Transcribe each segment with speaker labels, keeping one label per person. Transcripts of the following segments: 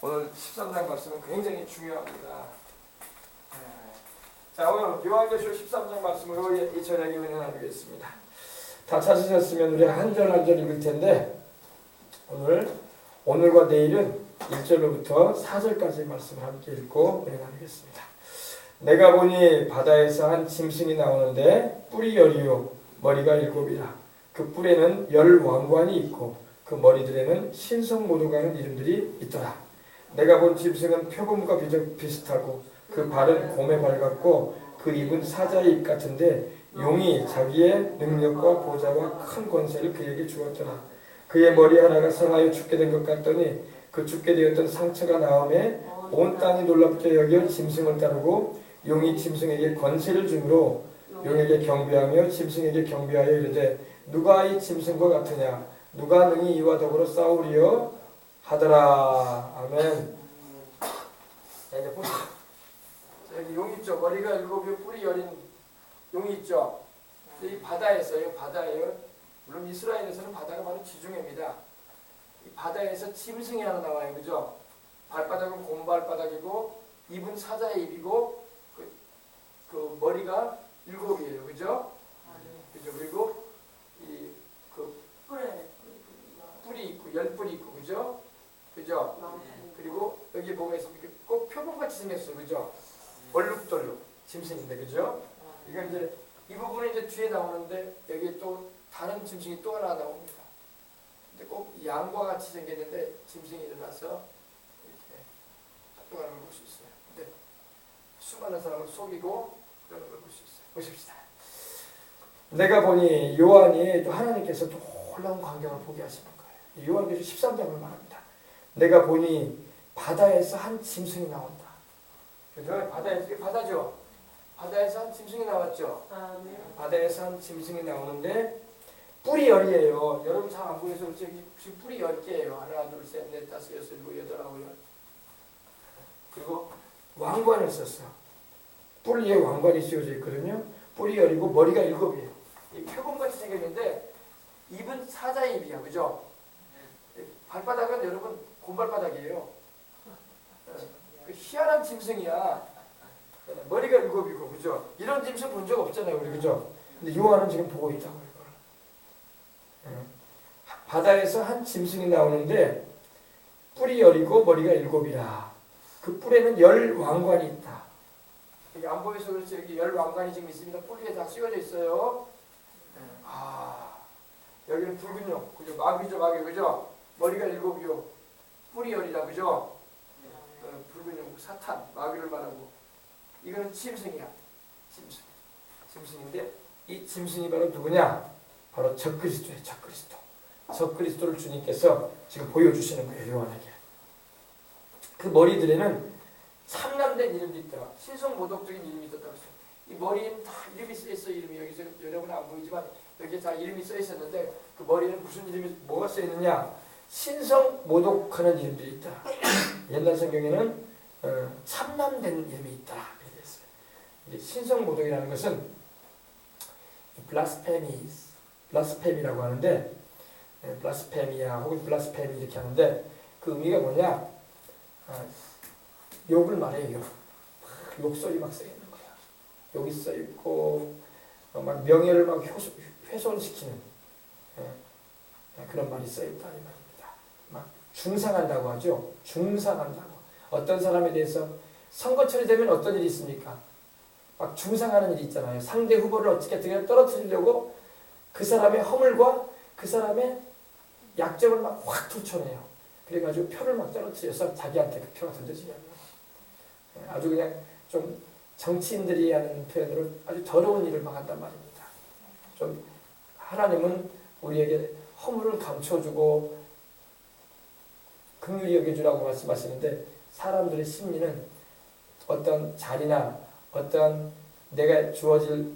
Speaker 1: 오늘 13장 말씀은 굉장히 중요합니다. 자, 오늘 요한계시록 13장 말씀으로 이 저녁에 은혜 나누겠습니다. 다 찾으셨으면 우리 한 절 한 절 읽을 텐데 오늘과 내일은 1절로부터 4절까지 말씀을 함께 읽고 은혜 나누겠습니다. 내가 보니 바다에서 한 짐승이 나오는데 뿔이 열이요 머리가 일곱이라. 그 뿔에는 열 왕관이 있고 그 머리들에는 신성모독하는 이름들이 있더라. 내가 본 짐승은 표범과 비슷하고 그 발은 곰의 발 같고 그 입은 사자의 입 같은데 용이 자기의 능력과 보좌와 큰 권세를 그에게 주었더라. 그의 머리 하나가 상하여 죽게 된 것 같더니 그 죽게 되었던 상처가 나음에 온 땅이 놀랍게 여겨 짐승을 따르고 용이 짐승에게 권세를 주므로 용에게 경배하며 짐승에게 경배하여 이르되 누가 이 짐승과 같으냐 누가 능히 이와 더불어 싸우리요 하더라. 아멘. 자, 이제 보시죠. 여기 용 있죠. 머리가 일곱이요 뿔이 여린 용이 있죠. 이 바다에서요. 바다예요. 물론 이스라엘에서는 바다가 바로 지중해입니다. 이 바다에서 짐승이 하나 나와요. 그죠? 발바닥은 곰발바닥이고 입은 사자의 입이고 그 머리가 일곱이에요. 그죠? 그죠? 그리고 그 뿔이 있고 열뿔이 있고 그죠? 그죠? 그리고 여기 뭐가 있습니까? 꼭 표범같이 생겼어요. 그죠? 얼룩덜룩 짐승인데 그죠? 이거 이제 이 부분은 이제 뒤에 나오는데 여기 또 다른 짐승이 또 하나 나옵니다. 근데 꼭 양과 같이 생겼는데 짐승이 일어나서 이렇게 작동하는 걸 볼 수 있어요. 근데 수많은 사람을 속이고 그런 걸 볼 수 있어요. 보십시다. 내가 보니 요한이 또 하나님께서 놀라운 광경을 보게 하시는 거예요. 요한계시록 13장을 말합니다. 내가 보니 바다에서 한 짐승이 나온다. 바다에서 바다죠. 바다에서 한 짐승이 나왔죠. 네. 바다에서 한 짐승이 나오는데 뿔이 열이에요. 여러분 잘 안 보여서 지금 뿔이 10개예요. 하나, 둘, 셋, 넷, 다섯, 여섯, 일곱, 여덟, 아홉, 열. 그리고 왕관을 썼어. 뿔 위에 왕관이 씌워져 있거든요. 뿔이 열이고 머리가 일곱이에요. 이 표범같이 생겼는데 입은 사자의 입이야. 그죠? 발바닥은 여러분 곰발바닥이에요. 그 희한한 짐승이야. 머리가 일곱이고 그죠? 이런 짐승 본 적 없잖아요. 우리 그죠? 근데 요한은 지금 보고 있다고 이걸. 바다에서 한 짐승이 나오는데 뿔이 열이고 머리가 일곱이라. 그 뿔에는 열 왕관이 있다. 여기 안 보여서 그렇지 여기 열 왕관이 지금 있습니다. 뿔 위에 다 씌워져 있어요. 여기는 붉은 용, 그죠? 마귀죠, 마귀, 그죠? 머리가 일곱이요, 뿔이 열이라, 그죠? 붉은 용, 사탄, 마귀를 말하고. 이거는 짐승이야, 짐승인데 이 짐승이 바로 누구냐? 바로 적그리스도예요, 적그리스도. 적그리스도를 주님께서 지금 보여주시는 거예요, 요한에게. 그 머리들에는 참남된 이름도 있더라. 신성모독적인 이름이 있었다고 했어요. 이 머리에는 다 이름이 써있어요. 이름이 여기서 여러분은 안 보이지만 여기에 다 이름이 써있었는데 그 머리에는 무슨 이름이 뭐가 써있느냐? 신성모독하는 이름들이 있다. 옛날 성경에는 참남된 이름이 있다. 이렇게 됐어요. 신성모독이라는 것은 블라스페미라고 하는데 블라스페미아 혹은 블라스페미 이렇게 하는데 그 의미가 뭐냐? 욕을 말해요. 욕설이 막 써있는 거야. 욕이 써있고 막 명예를 막 훼손시키는 그런 말이 써있다 이 말입니다. 막 중상한다고 하죠. 중상한다고. 어떤 사람에 대해서 선거철이 되면 어떤 일이 있습니까? 막 중상하는 일이 있잖아요. 상대 후보를 어떻게 떨어뜨리려고 그 사람의 허물과 그 사람의 약점을 막 확 쫓아내요. 그래가지고 표를 막 떨어뜨려서 자기한테 그 표가 던져지게 합니다. 아주 그냥 좀 정치인들이 하는 표현으로 아주 더러운 일을 막 한단 말입니다. 좀 하나님은 우리에게 허물을 감춰주고 긍휼히 여겨주라고 말씀하시는데 사람들의 심리는 어떤 자리나 어떤 내가 주어질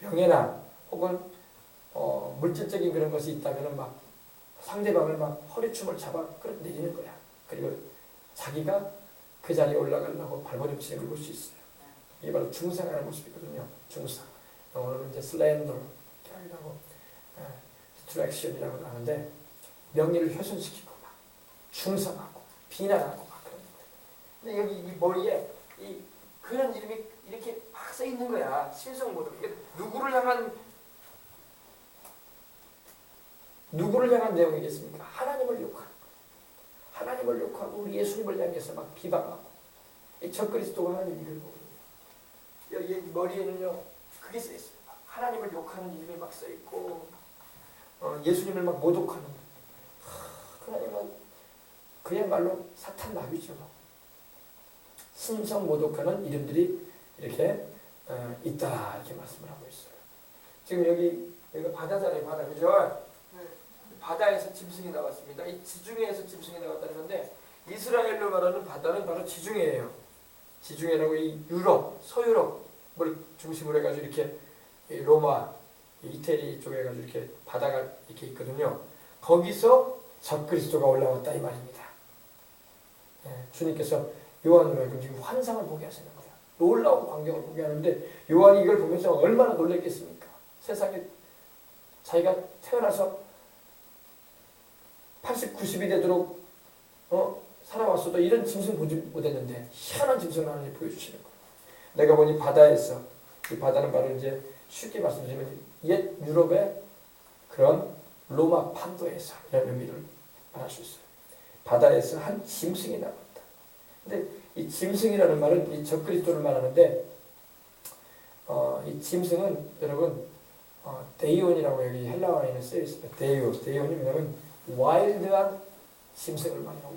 Speaker 1: 명예나 혹은 물질적인 그런 것이 있다면 막 상대방을 막 허리춤을 잡아 끌어내리는 거야. 그리고 자기가 그 자리에 올라가려고 발버둥치는 걸 볼 수 있어요. 이게 바로 중상하는 모습이거든요. 중상. 영어로는 이제 슬렌더라고 디트랙션이라고 하는데 명예를 훼손시키고 막 충성하고 비난하고 막 그런 거예요. 근데 여기 이 머리에 이 그런 이름이 이렇게 막 써 있는 거야. 신성모독. 이게 누구를 향한 내용이겠습니까? 하나님을 욕하는 거예요. 하나님을 욕하고 우리 예수님을 향해서 막 비방하고 이 적그리스도가 하는 일을 보고 여기 머리에는요 그게 써 있어요. 하나님을 욕하는 이름이 막 써 있고 예수님을 막 모독하는 하나님은 그야말로 사탄 마귀죠. 신성 모독하는 이름들이 이렇게 있다 이렇게 말씀을 하고 있어요. 지금 여기가 바다잖아요, 바다 그죠? 바다에서 짐승이 나왔습니다. 이 지중해에서 짐승이 나왔다는 건데 이스라엘로 말하는 바다는 바로 지중해예요. 지중해라고 이 유럽, 서유럽을 중심으로 해가지고 이렇게 로마, 이태리 쪽에 해가지고 이렇게 바다가 이렇게 있거든요. 거기서 적그리스도가 올라왔다 이 말입니다. 주님께서 요한으로 지금 환상을 보게 하시는 거예요. 놀라운 광경을 보게 하는데 요한이 이걸 보면서 얼마나 놀랐겠습니까? 세상에 자기가 태어나서 80, 90이 되도록 살아왔어도 이런 짐승 보지 못했는데 희한한 짐승을 하나님 보여주시는 거예요. 내가 보니 바다에서 이 바다는 바로 이제 쉽게 말씀드리면 옛 유럽의 그런 로마 판도에서 이런 의미를 말할 수 있어요. 바다에서 한 짐승이 나왔다. 근데 이 짐승이라는 말은 이 적그리스도를 말하는데 이 짐승은 여러분 데이온이라고 여기 헬라어에는 쓰여 있습니다. 데이온이 뭐냐면 와일드한 짐승을 말해요.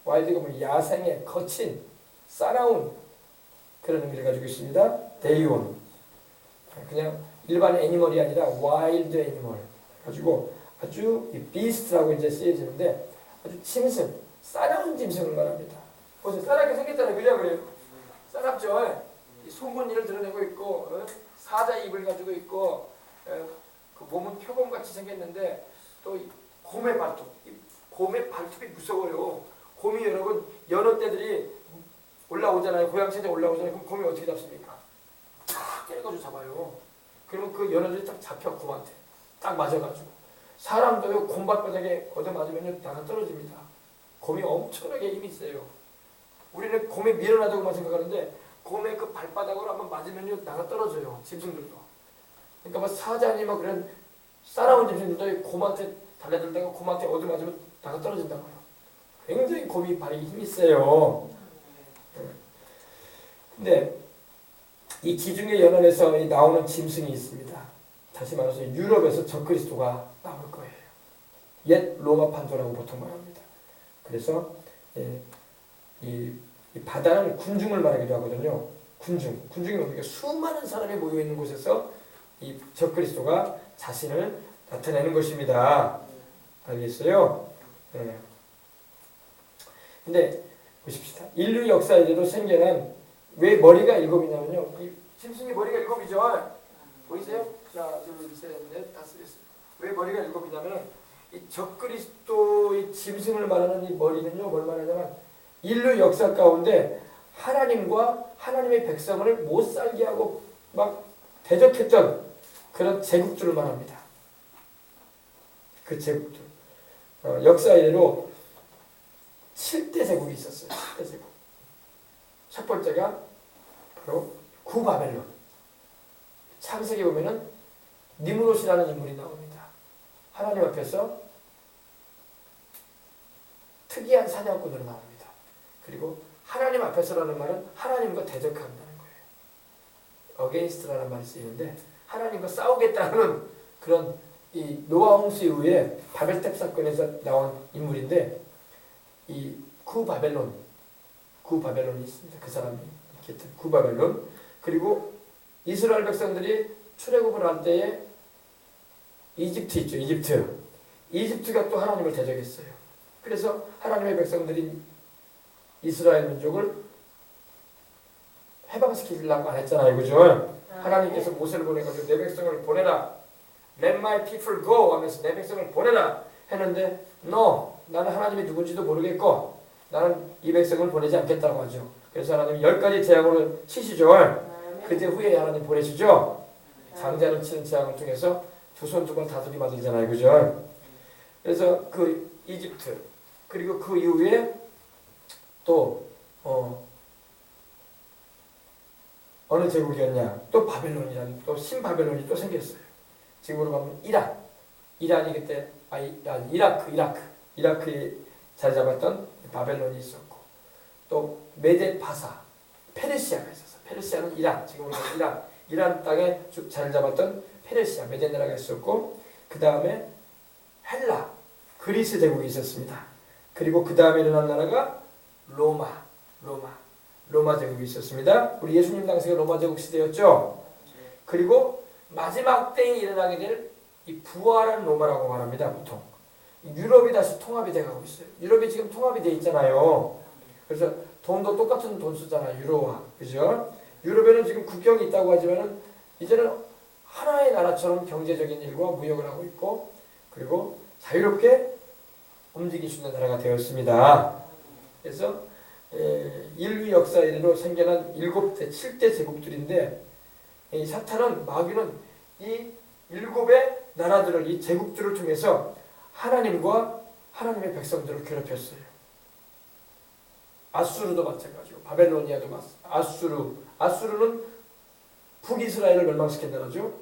Speaker 1: 와일드가 뭐 야생의 거친 싸나운 그런 의미를 가지고 있습니다. 데이온 그냥 일반 애니멀이 아니라 와일드 애니멀 가지고 아주 이 비스트라고 이제 쓰여지는데 아주 짐승 싸나운 짐승을 말합니다. 보세요. 싸납게 생겼잖아요. 그죠? 그래요? 싸납죠? 이 송곳니를 드러내고 있고 사자 입을 가지고 있고 그 몸은 표범같이 생겼는데 또 곰의 발톱 곰의 발톱이 무서워요. 곰이 여러분 여느 때들이 올라오잖아요. 고양새에 올라오잖아요. 그럼 곰이 어떻게 잡습니까? 탁 깨가지고 잡아요. 그러면 그 여느들이 딱 잡혀 곰한테 딱 맞아가지고 사람도요 곰 발바닥에 얻어맞으면 다 떨어집니다. 곰이 엄청나게 힘이 세요. 우리는 곰이 미련하다고만 생각하는데 곰의 그 발바닥으로 한번 맞으면 나가 떨어져요. 짐승들도. 그러니까 뭐 사자니 뭐 그런 싸나운 짐승들도 곰한테 달려들다가 곰한테 얻어맞으면 나가 떨어진다고요. 굉장히 곰이 발이 힘이 세요. 근데 이 지중해 연안에서 나오는 짐승이 있습니다. 다시 말해서 유럽에서 적그리스도가 나올 거예요. 옛 로마 판도라고 보통 말합니다. 그래서 이 바다는 군중을 말하기도 하거든요. 군중이 뭡니까? 수많은 사람이 모여 있는 곳에서 이 적그리스도가 자신을 나타내는 것입니다. 알겠어요? 네. 근데 보십시다. 인류 역사에도 생겨난 왜 머리가 7이냐면요. 이 짐승의 머리가 7이죠. 보이세요? 하나, 둘, 셋, 넷, 다섯, 여섯. 왜 머리가 7이냐면 이 적그리스도의 짐승을 말하는 이 머리는요. 뭘 말하냐면 인류 역사 가운데 하나님과 하나님의 백성을 못 살게 하고 막 대적했던 그런 제국들을 말합니다. 그 제국들. 역사 이래로 7대 제국이 있었어요. 7대 제국. 첫 번째가 바로 구바벨론. 창세기 보면은 니므롯이라는 인물이 나옵니다. 하나님 앞에서 특이한 사냥꾼으로 나옵니다. 그리고 하나님 앞에서라는 말은 하나님과 대적한다는 거예요. against라는 말이 쓰이는데 하나님과 싸우겠다는 그런 이 노아 홍수 이후에 바벨탑 사건에서 나온 인물인데 이 구바벨론이 있습니다. 그 사람이 구바벨론. 그리고 이스라엘 백성들이 출애굽을 할 때에 이집트 있죠. 이집트가 또 하나님을 대적했어요. 그래서 하나님의 백성들이 이스라엘 민족을 해방시키려고 안 했잖아요. 그죠? 하나님께서 모세를 보내가지고 내 백성을 보내라. Let my people go 하면서 내 백성을 보내라 했는데 No, 나는 하나님이 누군지도 모르겠고 나는 이 백성을 보내지 않겠다고 하죠. 그래서 하나님이 10가지 재앙으로 치시죠. 그때 후에 하나님 보내시죠. 장자를 치는 재앙을 통해서 두 손 두 발 다투기 만들잖아요. 그죠? 그래서 그 이집트 그리고 그 이후에 또 어느 제국이었냐? 또 바벨론이라는 또 신바벨론이 또 생겼어요. 지금으로 가면 이란이 그때 이라크에 자리 잡았던 바벨론이 있었고, 또 메데파사 페르시아가 있었어. 페르시아는 이란, 지금으로 가면 이란 땅에 자리 잡았던 페르시아 메데 나라가 있었고, 그 다음에 헬라 그리스 제국이 있었습니다. 그리고 그 다음에 일어난 나라가 로마 제국이 있었습니다. 우리 예수님 당시가 로마 제국 시대였죠. 그리고 마지막 때에 일어나게 될 이 부활한 로마라고 말합니다. 보통 유럽이 다시 통합이 돼가고 있어요. 유럽이 지금 통합이 돼 있잖아요. 그래서 돈도 똑같은 돈 쓰잖아요. 유로화, 그죠? 유럽에는 지금 국경이 있다고 하지만은 이제는 하나의 나라처럼 경제적인 일과 무역을 하고 있고, 그리고 자유롭게 움직일 수 있는 나라가 되었습니다. 그래서 인류 역사 이래로 생겨난 7대 제국들인데, 이 사탄은, 마귀는 이 7의 나라들을, 이 제국들을 통해서 하나님과 하나님의 백성들을 괴롭혔어요. 아수르도 마찬가지고, 바벨로니아도 마찬가지고, 아수르는 북이스라엘을 멸망시킨 나라죠.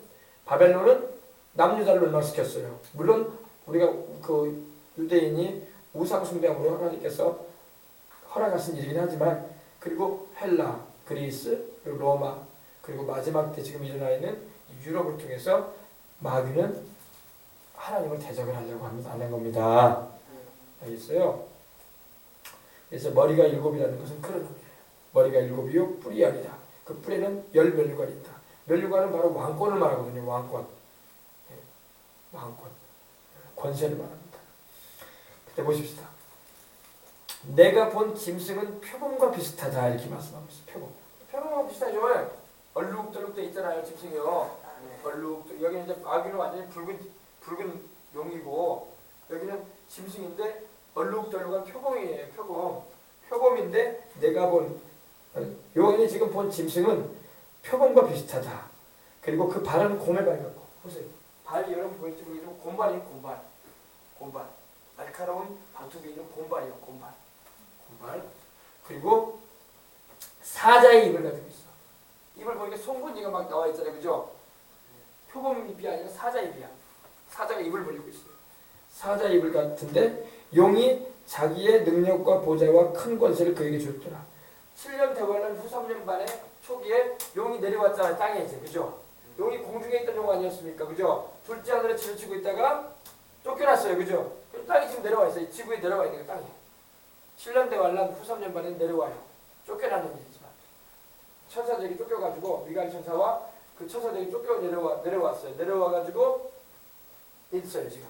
Speaker 1: 바벨론은 남유다를 멸망시켰어요. 물론 우리가 그 유대인이 우상 숭배함으로 하나님께서 허락하신 일이긴 하지만, 그리고 헬라, 그리스, 그리고 로마, 그리고 마지막 때 지금 일어나 있는 유럽을 통해서 마귀는 하나님을 대적을 하려고 하는 겁니다. 알겠어요? 그래서 머리가 7이라는 것은 그런 의미예요. 머리가 7이요 뿔이 10이다. 그 뿔에는 10면류관이 있다. 면류관은 바로 왕권을 말하거든요. 왕권. 권세를 말합니다. 그때 보십시다. 내가 본 짐승은 표범과 비슷하다, 이렇게 말씀하고 있어요. 표범과 비슷하죠. 얼룩덜룩 돼 있잖아요. 짐승이요. 여기는 이제 마귀는 완전히 붉은 용이고, 여기는 짐승인데 얼룩덜룩한 표범이에요. 표범인데 내가 본 요한이 지금 본 짐승은 표범과 비슷하다. 그리고 그 발은 곰의 발 같고, 보세요. 발이 여러분 보일지 모르겠지만 곰발이에요. 곰발. 날카로운 발톱이 있는 곰발이에요. 곰발. 그리고 사자의 입을 가지고 있어. 입을 보니까 송곳니가 막 나와 있잖아요. 그죠? 표범 입이 아니라 사자 입이야. 사자가 입을 벌리고 있어요. 사자 입을 같은데, 용이 자기의 능력과 보좌와 큰 권세를 그에게 줬더라. 7년 대관한 후 3년 반에 초기에 용이 내려왔잖아요. 땅에 이제. 그죠? 용이 공중에 있던 용 아니었습니까? 그죠? 둘째 하늘에 치를 치고 있다가 쫓겨났어요. 그죠? 그럼 땅이 지금 내려와 있어요. 지구에 내려와 있는 거 땅에. 7년 대관란 후 3년 반에 내려와요. 쫓겨나는 일이지만. 천사들이 쫓겨가지고, 미가엘 천사와 그 천사들이 내려왔어요. 내려와가지고 있어요, 지금.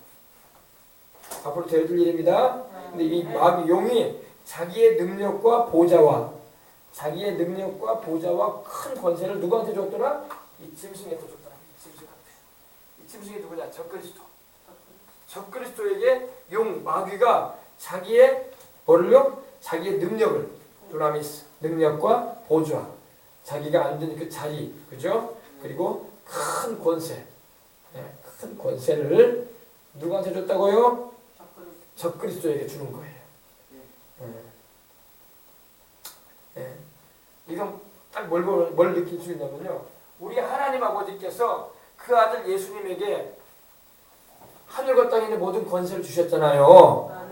Speaker 1: 앞으로 되어질 일입니다. 근데 이 마귀 용이 자기의 능력과 보좌와 큰 권세를 누구한테 줬더라? 이 짐승한테 줬더라. 이 짐승이 누구냐? 적그리스도에게 마귀가 자기의 자기의 능력을, 두나미스, 능력과 보좌, 자기가 앉은 그 자리, 그죠? 그리고 큰 권세를 누구한테 줬다고요? 적그리스도에게 주는 거예요. 이건 딱 뭘 느낄 수 있냐면요. 우리 하나님 아버지께서 그 아들 예수님에게 하늘과 땅에 있는 모든 권세를 주셨잖아요.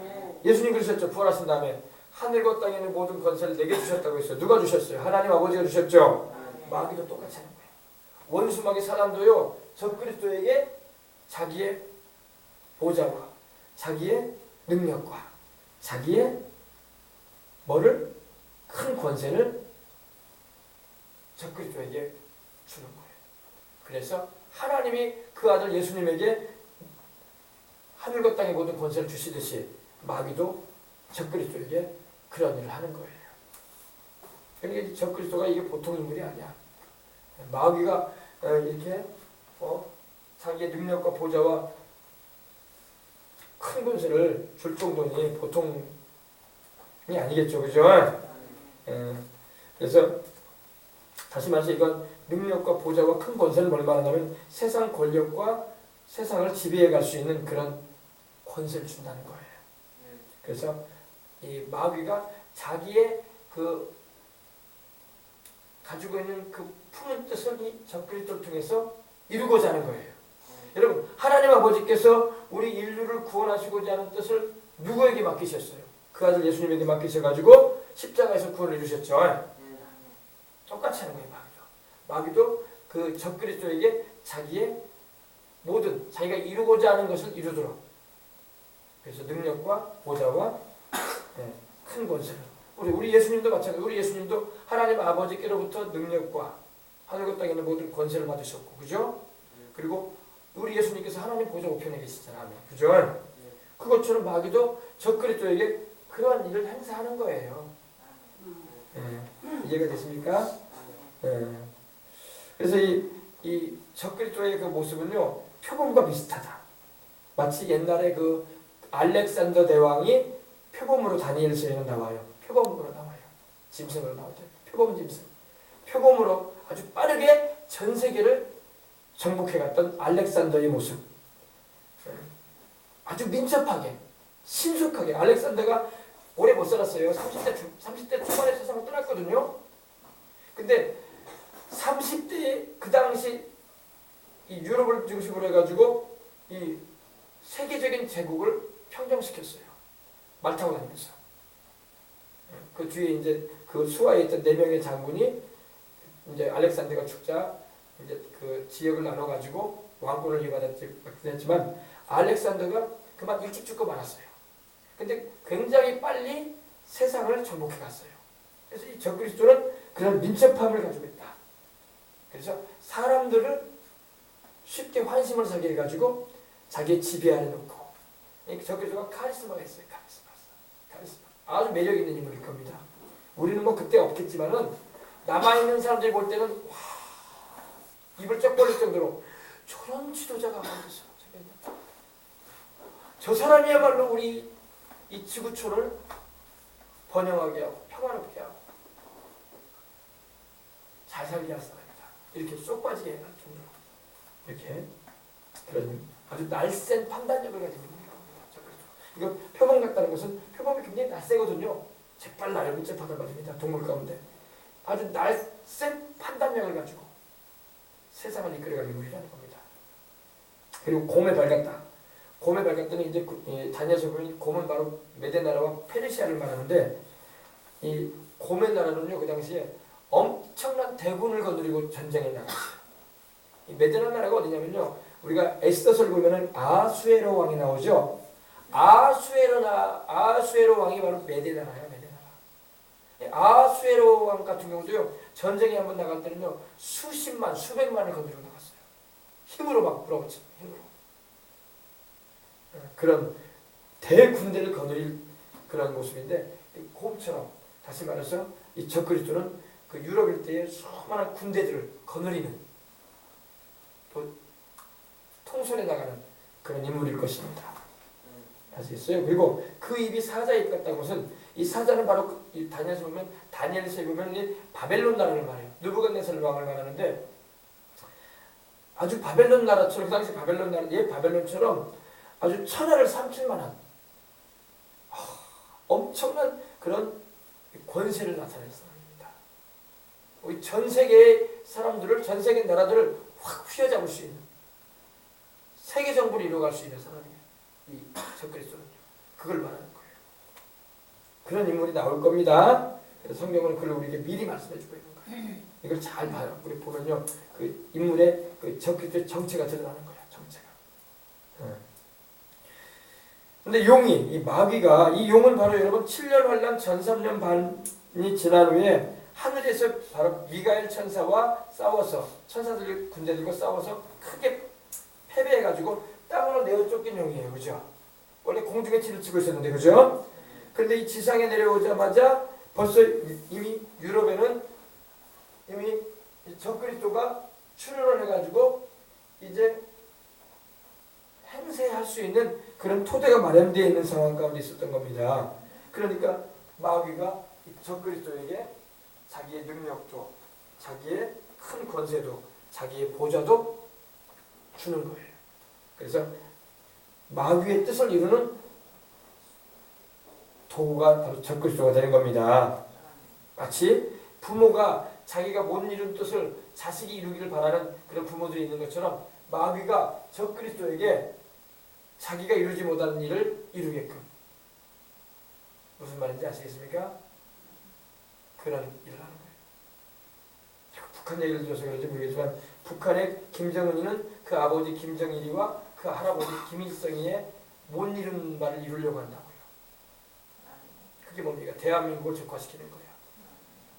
Speaker 1: 예수님 그러셨죠. 부활하신 다음에 하늘과 땅에 있는 모든 권세를 내게 주셨다고 했어요. 누가 주셨어요? 하나님 아버지가 주셨죠. 마귀도 똑같이 하는 거예요. 원수 마귀 사람도요, 적그리스도에게 자기의 보좌와 자기의 능력과 자기의 큰 권세를 적그리스도에게 주는 거예요. 그래서 하나님이 그 아들 예수님에게 하늘과 땅의 모든 권세를 주시듯이 마귀도 적그리스도에게 그런 일을 하는 거예요. 그러니까 적그리스도가 이게 보통 인물이 아니야. 마귀가 이렇게 자기의 능력과 보좌와 큰 권세를 줄 정도니 보통이 아니겠죠. 그죠? 그래서 다시 말해서 이건 능력과 보좌와 큰 권세를 뭘 말하냐면 세상 권력과 세상을 지배해 갈 수 있는 그런 권세를 준다는 거예요. 그래서 이 마귀가 자기의 그 가지고 있는 그 품은 뜻을 이 적그리스도를 통해서 이루고자 하는 거예요. 여러분, 하나님 아버지께서 우리 인류를 구원하시고자 하는 뜻을 누구에게 맡기셨어요? 그 아들 예수님에게 맡기셔가지고 십자가에서 구원을 이루셨죠. 똑같이 하는 거예요. 마귀도 그 적그리스도에게 자기의 모든 자기가 이루고자 하는 것을 이루도록, 그래서 능력과 보좌와 큰 권세를, 우리 예수님도 마찬가지로 우리 예수님도 하나님 아버지께로부터 능력과 하늘과 땅에 있는 모든 권세를 받으셨고, 그죠? 그리고 우리 예수님께서 하나님 보좌 우편에 계시잖아요. 그죠? 그것처럼 마귀도 적그리스도에게 그러한 일을 행사하는 거예요. 이해가 되십니까? 그래서 이 적그리스도의 그 모습은요, 표범과 비슷하다. 마치 옛날에 그 알렉산더 대왕이 표범으로 다니엘서에는 나와요. 표범으로 나와요. 짐승으로 나오죠. 표범 짐승. 표범으로 아주 빠르게 전 세계를 정복해갔던 알렉산더의 모습. 아주 민첩하게, 신속하게. 알렉산더가 오래 못 살았어요. 30대 초반에 세상을 떠났거든요. 근데 30대 그 당시 이 유럽을 중심으로 해가지고 이 세계적인 제국을 평정시켰어요. 말 타고 다니면서. 그 뒤에 이제 그 수하에 있던 4명의 장군이 이제 알렉산더가 죽자 이제 그 지역을 나눠가지고 왕권을 이어받았지만 알렉산더가 그만 일찍 죽고 말았어요. 근데 굉장히 빨리 세상을 정복해 갔어요. 그래서 이 적그리스도는 그런 민첩함을 가지고 있다. 그래서 사람들을 쉽게 환심을 사게 해가지고 자기의 지배 아래 놓고, 적그리스도가 카리스마가 있어요. 카리스마. 아주 매력 있는 인물일 겁니다. 우리는 뭐 그때 없겠지만은 남아있는 사람들이 볼 때는 와, 입을 쩍 벌릴 정도로 저런 지도자가 어디서 저 사람이야말로 우리 이 지구촌을 번영하게 하고 평화롭게 하고 잘 살게 할 사람이다. 이렇게 쏙 빠지게 할 정도로 이렇게 그런 아주 날쌘 판단력을 가지고 있는 겁니다. 이거 표범 같다는 것은 표범이 굉장히 날쌔거든요. 재빨라요. 민첩하단 말입니다. 동물 가운데 아주 날쌘 판단력을 가지고 세상을 이끌어가는 인물이라는 겁니다. 그리고 곰에 밝았다. 곰에 밝았더니 이제 다니엘서 보면 곰은 바로 메대 나라와 페르시아를 말하는데, 이 곰의 나라는요 그 당시에 엄청난 대군을 거느리고 전쟁에 나갔어요. 이 메대 나라가 어디냐면요, 우리가 에스더서를 보면은 아수에로 왕이 나오죠. 아수에로 왕이 바로 메대 나라예요. 메대 나라. 아수에로 왕 같은 경우도요 전쟁에 한번 나갈 때는요 수십만 수백만을 거느리고 나갔어요. 힘으로 막 물어봤죠. 힘으로. 그런 대군대를 거느릴 그런 모습인데, 곰처럼 다시 말해서 이 적그리스도는 그 유럽 일대의 수많은 군대들을 거느리는, 또 통솔해 나가는 그런 인물일 것입니다. 아시겠어요? 그리고 그 입이 사자 입 같다는 것은, 이 사자는 바로 이 다니엘서 보면, 다니엘서에 보면 이 바벨론 나라를 말해요. 느부갓네살 왕을 말하는데, 아주 바벨론 나라처럼, 그 당시 바벨론 나라, 바벨론처럼 아주 천하를 삼킬 만한 엄청난 그런 권세를 나타낸 사람입니다. 우리 전 세계의 사람들을, 전 세계 나라들을 확 휘어잡을 수 있는, 세계 정부를 이루어갈 수 있는 사람이에요. 이 적그리스도는요. 그걸 말하는 거예요. 그런 인물이 나올 겁니다. 그래서 성경은 그걸 우리에게 미리 말씀해주고 있는 거예요. 이걸 잘 봐요. 우리 보면요, 그 인물의 그 적그리스도의 정체가 드러나는 거예요. 정체가. 근데 용이, 이 마귀가, 이 용은 바로 여러분 7년 환란 전 3년 반이 지난 후에 하늘에서 바로 미가엘 천사와 싸워서, 천사들 군대들과 싸워서 크게 패배해가지고 땅으로 내어 쫓긴 용이에요. 그죠? 원래 공중에 치를 치고 있었는데, 그죠? 그런데 이 지상에 내려오자마자 벌써 이미 유럽에는 이미 적그리스도가 출현을 해가지고 이제 행세할 수 있는 그런 토대가 마련되어 있는 상황 가운데 있었던 겁니다. 그러니까 마귀가 적그리스도에게 자기의 능력도, 자기의 큰 권세도, 자기의 보좌도 주는 거예요. 그래서 마귀의 뜻을 이루는 도구가 바로 적그리스도가 되는 겁니다. 마치 부모가 자기가 못 이룬 뜻을 자식이 이루기를 바라는 그런 부모들이 있는 것처럼 마귀가 적그리스도에게 자기가 이루지 못하는 일을 이루게끔, 무슨 말인지 아시겠습니까? 그런 일을 하는 거예요. 북한 얘기를 들어서 그런지 모르겠지만 북한의 김정은이는 그 아버지 김정일이와 그 할아버지 김일성이의 못 이룬 바를 이루려고 한다고요. 그게 뭡니까? 대한민국을 적화시키는 거예요.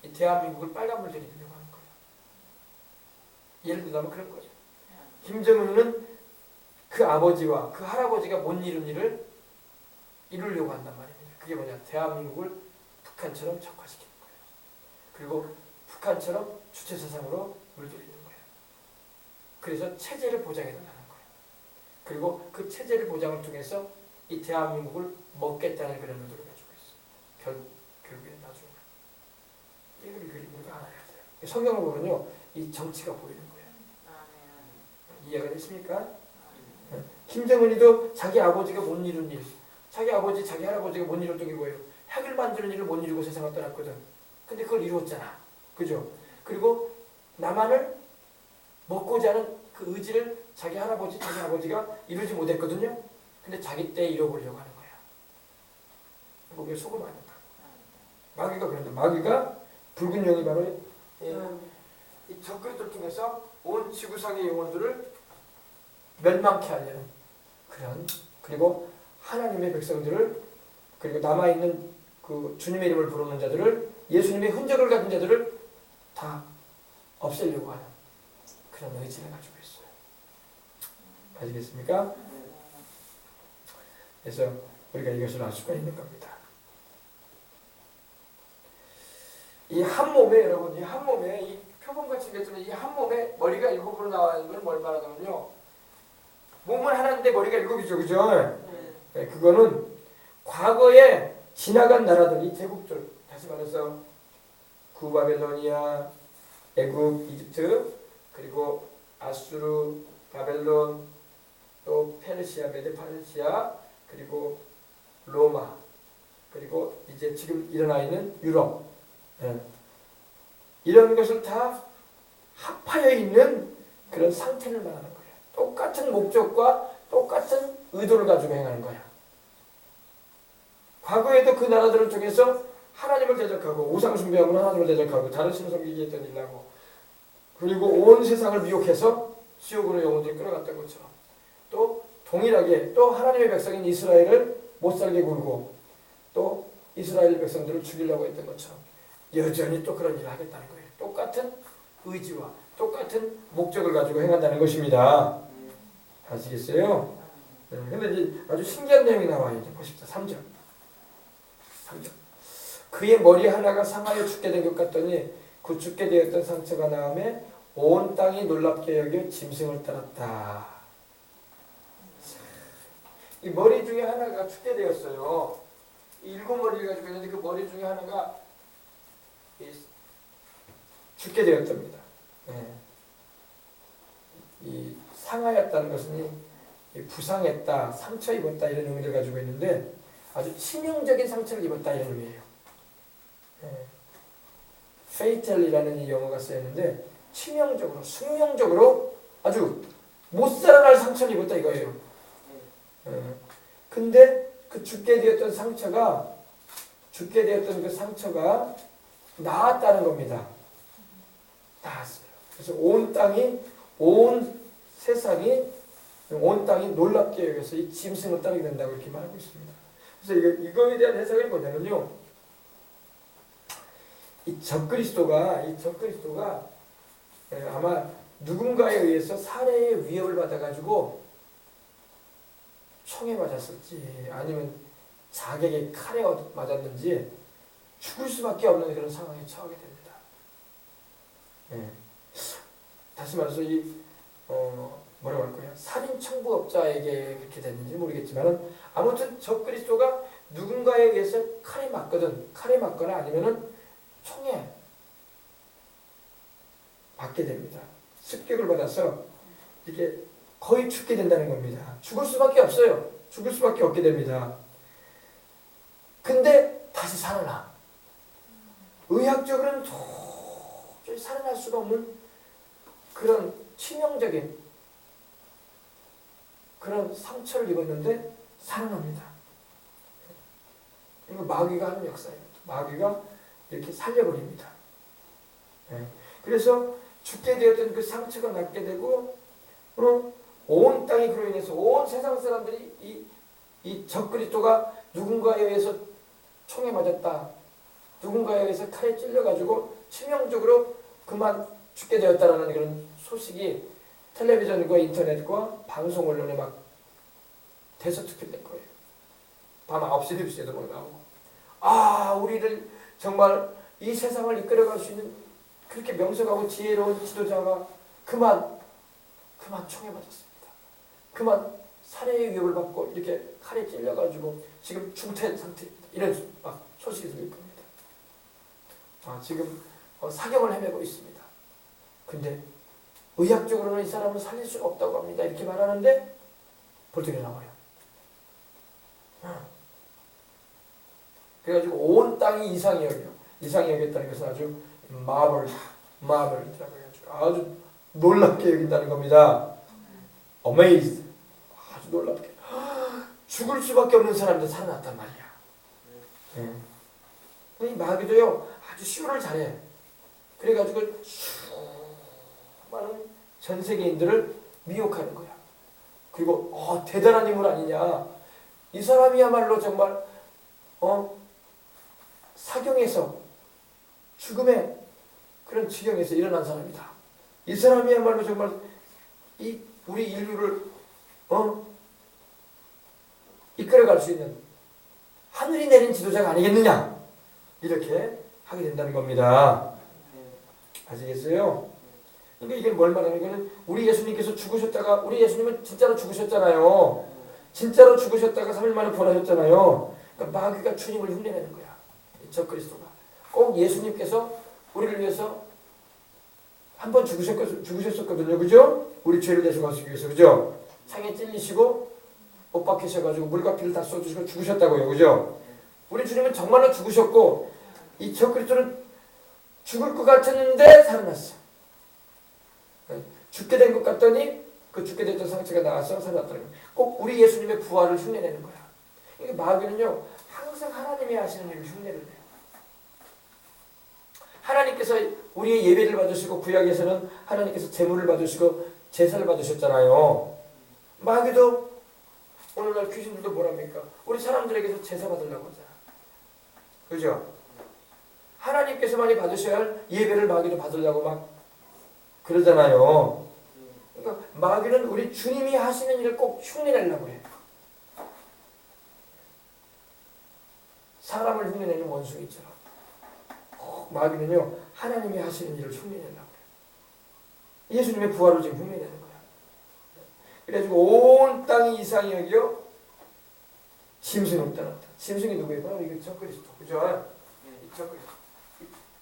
Speaker 1: 이 대한민국을 빨간불 들이려고 하는 거예요. 예를 들자면 그런 거죠. 김정은은 그 아버지와 그 할아버지가 못 이룬 일을 이루려고 한단 말입니다. 그게 뭐냐? 대한민국을 북한처럼 적화시키는 거예요. 그리고 북한처럼 주체사상으로 물들이는 거예요. 그래서 체제를 보장해서 나는 거예요. 그리고 그 체제를 보장을 통해서 이 대한민국을 먹겠다는 그런 의도를 가지고 있어요. 결국에 나중에. 이걸 우리가 알아야 돼요. 성경을 보면요, 이 정치가 보이는 거예요. 이해가 됐습니까? 김정은이도 자기 아버지가 못 이룬 일, 자기 아버지, 자기 할아버지가 못 이뤘던 게 뭐예요? 핵을 만드는 일을 못 이루고 세상을 떠났거든. 근데 그걸 이루었잖아. 그죠? 그리고 남한을 먹고자 하는 그 의지를 자기 할아버지, 자기 아버지가 이루지 못했거든요. 근데 자기 때 이뤄보려고 하는 거야. 목에 속을 많이 가. 마귀가 그런다. 마귀가 붉은 영이 바로 이 적그리스도를 통해서 온 지구상의 영혼들을 멸망케 하려는 그런, 그리고 하나님의 백성들을, 그리고 남아있는 그 주님의 이름을 부르는 자들을, 예수님의 흔적을 가진 자들을 다 없애려고 하는 그런 의지를 가지고 있어요. 아시겠습니까? 그래서 우리가 이것을 알 수가 있는 겁니다. 이 한 몸에, 여러분, 이 한 몸에, 이 표범같이 생겼지만 이 한 몸에 머리가 7으로 나와 있는 건 뭘 말하냐면요, 몸은 하나인데 머리가 7이죠, 그죠? 네, 그거는 과거에 지나간 나라들, 이 제국들, 다시 말해서 구바벨로니아, 애굽, 이집트, 그리고 아수르, 바벨론, 또 페르시아, 메데파르시아, 그리고 로마, 그리고 이제 지금 일어나 있는 유럽, 이런 것을 다 합하여 있는 그런 상태를 말하는 거예요. 똑같은 목적과 똑같은 의도를 가지고 행하는 거야. 과거에도 그 나라들을 통해서 하나님을 대적하고 우상 숭배하고 하나님을 대적하고 다른 신을 섬기게 했던 일을 하고, 그리고 온 세상을 미혹해서 지옥으로 영혼들이 끌어갔던 것처럼, 또 동일하게 또 하나님의 백성인 이스라엘을 못살게 굴고 또 이스라엘 백성들을 죽이려고 했던 것처럼 여전히 또 그런 일을 하겠다는 거예요. 똑같은 의지와 똑같은 목적을 가지고 행한다는 것입니다. 아시겠어요? 근데 이제 아주 신기한 내용이 나와요. 이제 보십시오. 3절. 그의 머리 하나가 상하여 죽게 된 것 같더니 그 죽게 되었던 상처가 나음에 온 땅이 놀랍게 여겨 짐승을 따랐다. 이 머리 중에 하나가 죽게 되었어요. 7머리를 가지고 있는데 그 머리 중에 하나가 죽게 되었답니다. 이 상하였다는 것은 이 부상했다, 상처 입었다 이런 의미를 가지고 있는데 아주 치명적인 상처를 입었다 이런 의미예요. fatal이라는 이 영어가 쓰였는데 치명적으로, 숙명적으로 아주 못 살아날 상처를 입었다 이거예요. 근데 그 죽게 되었던 그 상처가 나았다는 겁니다. 나았어요. 그래서 온 세상이, 온 땅이 놀랍게 여겨서 이 짐승을 따르게 된다고 이렇게 말하고 있습니다. 그래서 이거에 대한 해석이 뭐냐면요, 이 적그리스도가 아마 누군가에 의해서 살해의 위협을 받아가지고 총에 맞았을지 아니면 자객의 칼에 맞았는지 죽을 수밖에 없는 그런 상황에 처하게 됩니다. 다시 말해서 뭐라고 할 거예요? 살인 청부업자에게 그렇게 됐는지 모르겠지만 아무튼 적그리스도가 누군가에 의해서 칼에 맞거나 아니면은 총에 맞게 됩니다. 습격을 받아서 이게 거의 죽게 된다는 겁니다. 죽을 수밖에 없어요. 죽을 수밖에 없게 됩니다. 근데 살아나. 의학적으로는 도저히 살아날 수가 없는 그런 치명적인 그런 상처를 입었는데 살아납니다. 이거 마귀가 하는 역사예요. 마귀가 이렇게 살려버립니다. 그래서 죽게 되었던 그 상처가 낫게 되고, 온 땅이 그로 인해서 온 세상 사람들이 이 적그리스도가 누군가에 의해서 총에 맞았다, 누군가에 의해서 칼에 찔려가지고 치명적으로 그만 죽게 되었다라는 그런 소식이 텔레비전과 인터넷과 방송 언론에 막 대서특필될 거예요. 밤 9시 뉴스에도 막 나오고, 우리를 정말 이 세상을 이끌어갈 수 있는 그렇게 명석하고 지혜로운 지도자가 그만 총에 맞았습니다. 그만 살해의 위협을 받고 이렇게 칼에 찔려가지고 지금 중퇴 상태입니다. 이런 막 소식이 들릴 겁니다. 지금 사경을 헤매고 있습니다. 근데 의학적으로는 이 사람을 살릴 수가 없다고 합니다. 이렇게 말하는데 볼떡이 나와요. 그래가지고 온 땅이 이상히 여겨. 이상히 여겼다는 것은 아주 마블이라고 해가지고 아주 놀랍게 여긴다는 겁니다. Amazed. 아주 놀랍게. 죽을 수밖에 없는 사람도 살아났단 말이야. 이 마귀도요, 아주 쇼를 잘해. 그래가지고 수많은 전 세계인들을 미혹하는 거야. 그리고 대단한 인물 아니냐. 이 사람이야말로 정말 사경에서 죽음의 그런 지경에서 일어난 사람이다. 이 사람이야말로 정말 우리 인류를 이끌어갈 수 있는 하늘이 내린 지도자가 아니겠느냐, 이렇게 하게 된다는 겁니다. 아시겠어요? 그러니까 이게 뭘 말하냐면, 우리 예수님께서 죽으셨다가, 우리 예수님은 진짜로 죽으셨잖아요. 진짜로 죽으셨다가 3일 만에 부활하셨잖아요. 그러니까 마귀가 주님을 흉내내는 거야. 적그리스도가 꼭 예수님께서 우리를 위해서 한 번 죽으셨었거든요. 그죠? 우리 죄를 대속하시기 위해서. 그죠? 상에 찔리시고 못 박히셔가지고 물과 피를 다 쏟으시고 죽으셨다고요. 그죠? 우리 주님은 정말로 죽으셨고, 이 적그리스도는 죽을 것 같았는데 살아났어. 죽게 된 것 같더니 그 죽게 됐던 상처가 나와서 살아났다는 거예요. 꼭 우리 예수님의 부활을 흉내내는 거야. 이게 마귀는요, 항상 하나님이 하시는 일을 흉내를 내요. 하나님께서 우리의 예배를 받으시고, 구약에서는 하나님께서 제물을 받으시고 제사를 받으셨잖아요. 마귀도 오늘날 귀신들도 뭐랍니까? 우리 사람들에게서 제사 받으려고 하잖아. 그죠? 하나님께서만이 받으셔야 할 예배를 마귀도 받으려고 막 그러잖아요. 그러니까 마귀는 우리 주님이 하시는 일을 꼭 흉내내려고 해요. 사람을 흉내내는 원숭이처럼 마귀는요, 하나님이 하시는 일을 흉내내려고 해요. 예수님의 부활을 지금 흉내내는 거야. 그래가지고 온 땅이 이상히 여겨 짐승을 따랐다. 짐승이 누구예요? 바로 이게 적그리스도. 그죠? 이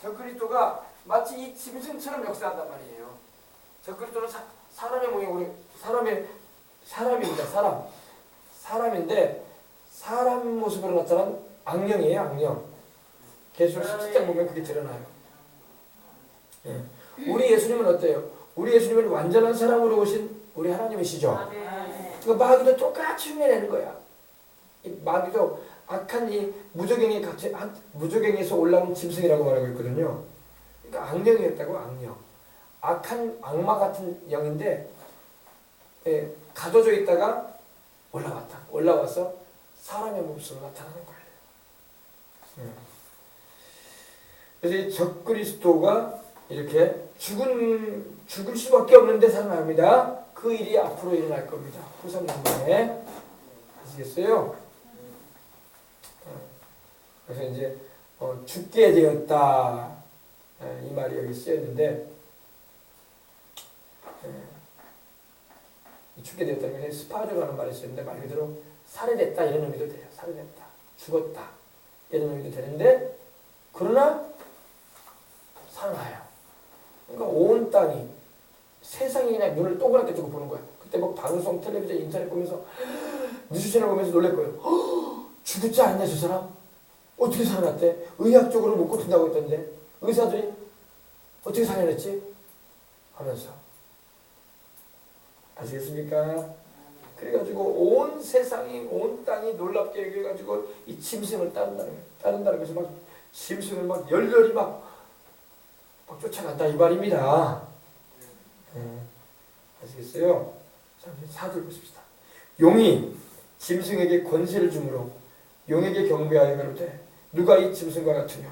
Speaker 1: 적그리스도가 마치 이 짐승처럼 역사한단 말이에요. 적그리스도는 사람의 모양, 사람입니다. 사람인데 사람 모습으로 나타난 악령이에요. 악령. 계시록 17장 보면 그게 드러나요. 우리 예수님은 어때요? 우리 예수님은 완전한 사람으로 오신 우리 하나님이시죠. 그러니까 마귀도 똑같이 흉내내는 거야. 이 마귀도 악한 이 무저갱에서 올라온 짐승이라고 말하고 있거든요. 그러니까 악령이었다고. 악령. 악한 악마 같은 영인데 가둬져 있다가 올라와서 사람의 모습으로 나타나는 거예요. 그래서 이 적그리스도가 이렇게 죽을 수밖에 없는데 살아납니다. 그 일이 앞으로 일어날 겁니다. 후삼장면에. 아시겠어요? 그래서 이제 죽게 되었다, 이 말이 여기 쓰여있는데, 죽게 되었다는 게 스파르라는 말이 쓰였는데, 말 그대로 살해됐다 이런 의미도 돼요. 살해됐다, 죽었다 이런 의미도 되는데, 그러나 살아나요. 그러니까 온 땅이, 세상이 그냥 눈을 동그랗게 뜨고 보는 거야. 그때 뭐 방송, 텔레비전, 인터넷 보면서 뉴스 채널 보면서 놀랄 거예요. 죽었지 않냐 저 사람? 어떻게 살아났대? 의학적으로 못 고친다고 했던데 의사들이 어떻게 살아냈지? 하면서 아시겠습니까? 그래가지고 온 세상이 온 땅이 놀랍게 여겨가지고 이 짐승을 따른다는 것을 막 짐승을 막 열렬히 막 쫓아간다 이 말입니다. 아시겠어요? 자, 사절 보십시다. 용이 짐승에게 권세를 주므로 용에게 경배하여 가로되 누가 이 짐승과 같으며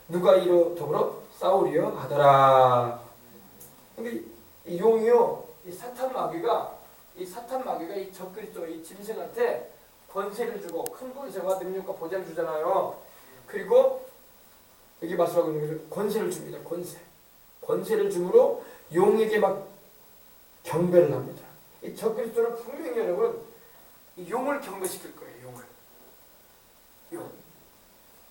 Speaker 1: 누가 이로 더불어 싸우리요 하더라. 근데 이 용이요, 이 사탄 마귀가 이 적그리스도 이 짐승한테 권세를 주고 큰 권세와 능력과 보장을 주잖아요. 그리고 여기 말씀하고 있는 것은 권세를 줍니다. 권세를 주므로 용에게 막 경배를 합니다. 이 적그리스도는 분명히 여러분 이 용을 경배시킬 거예요. 용.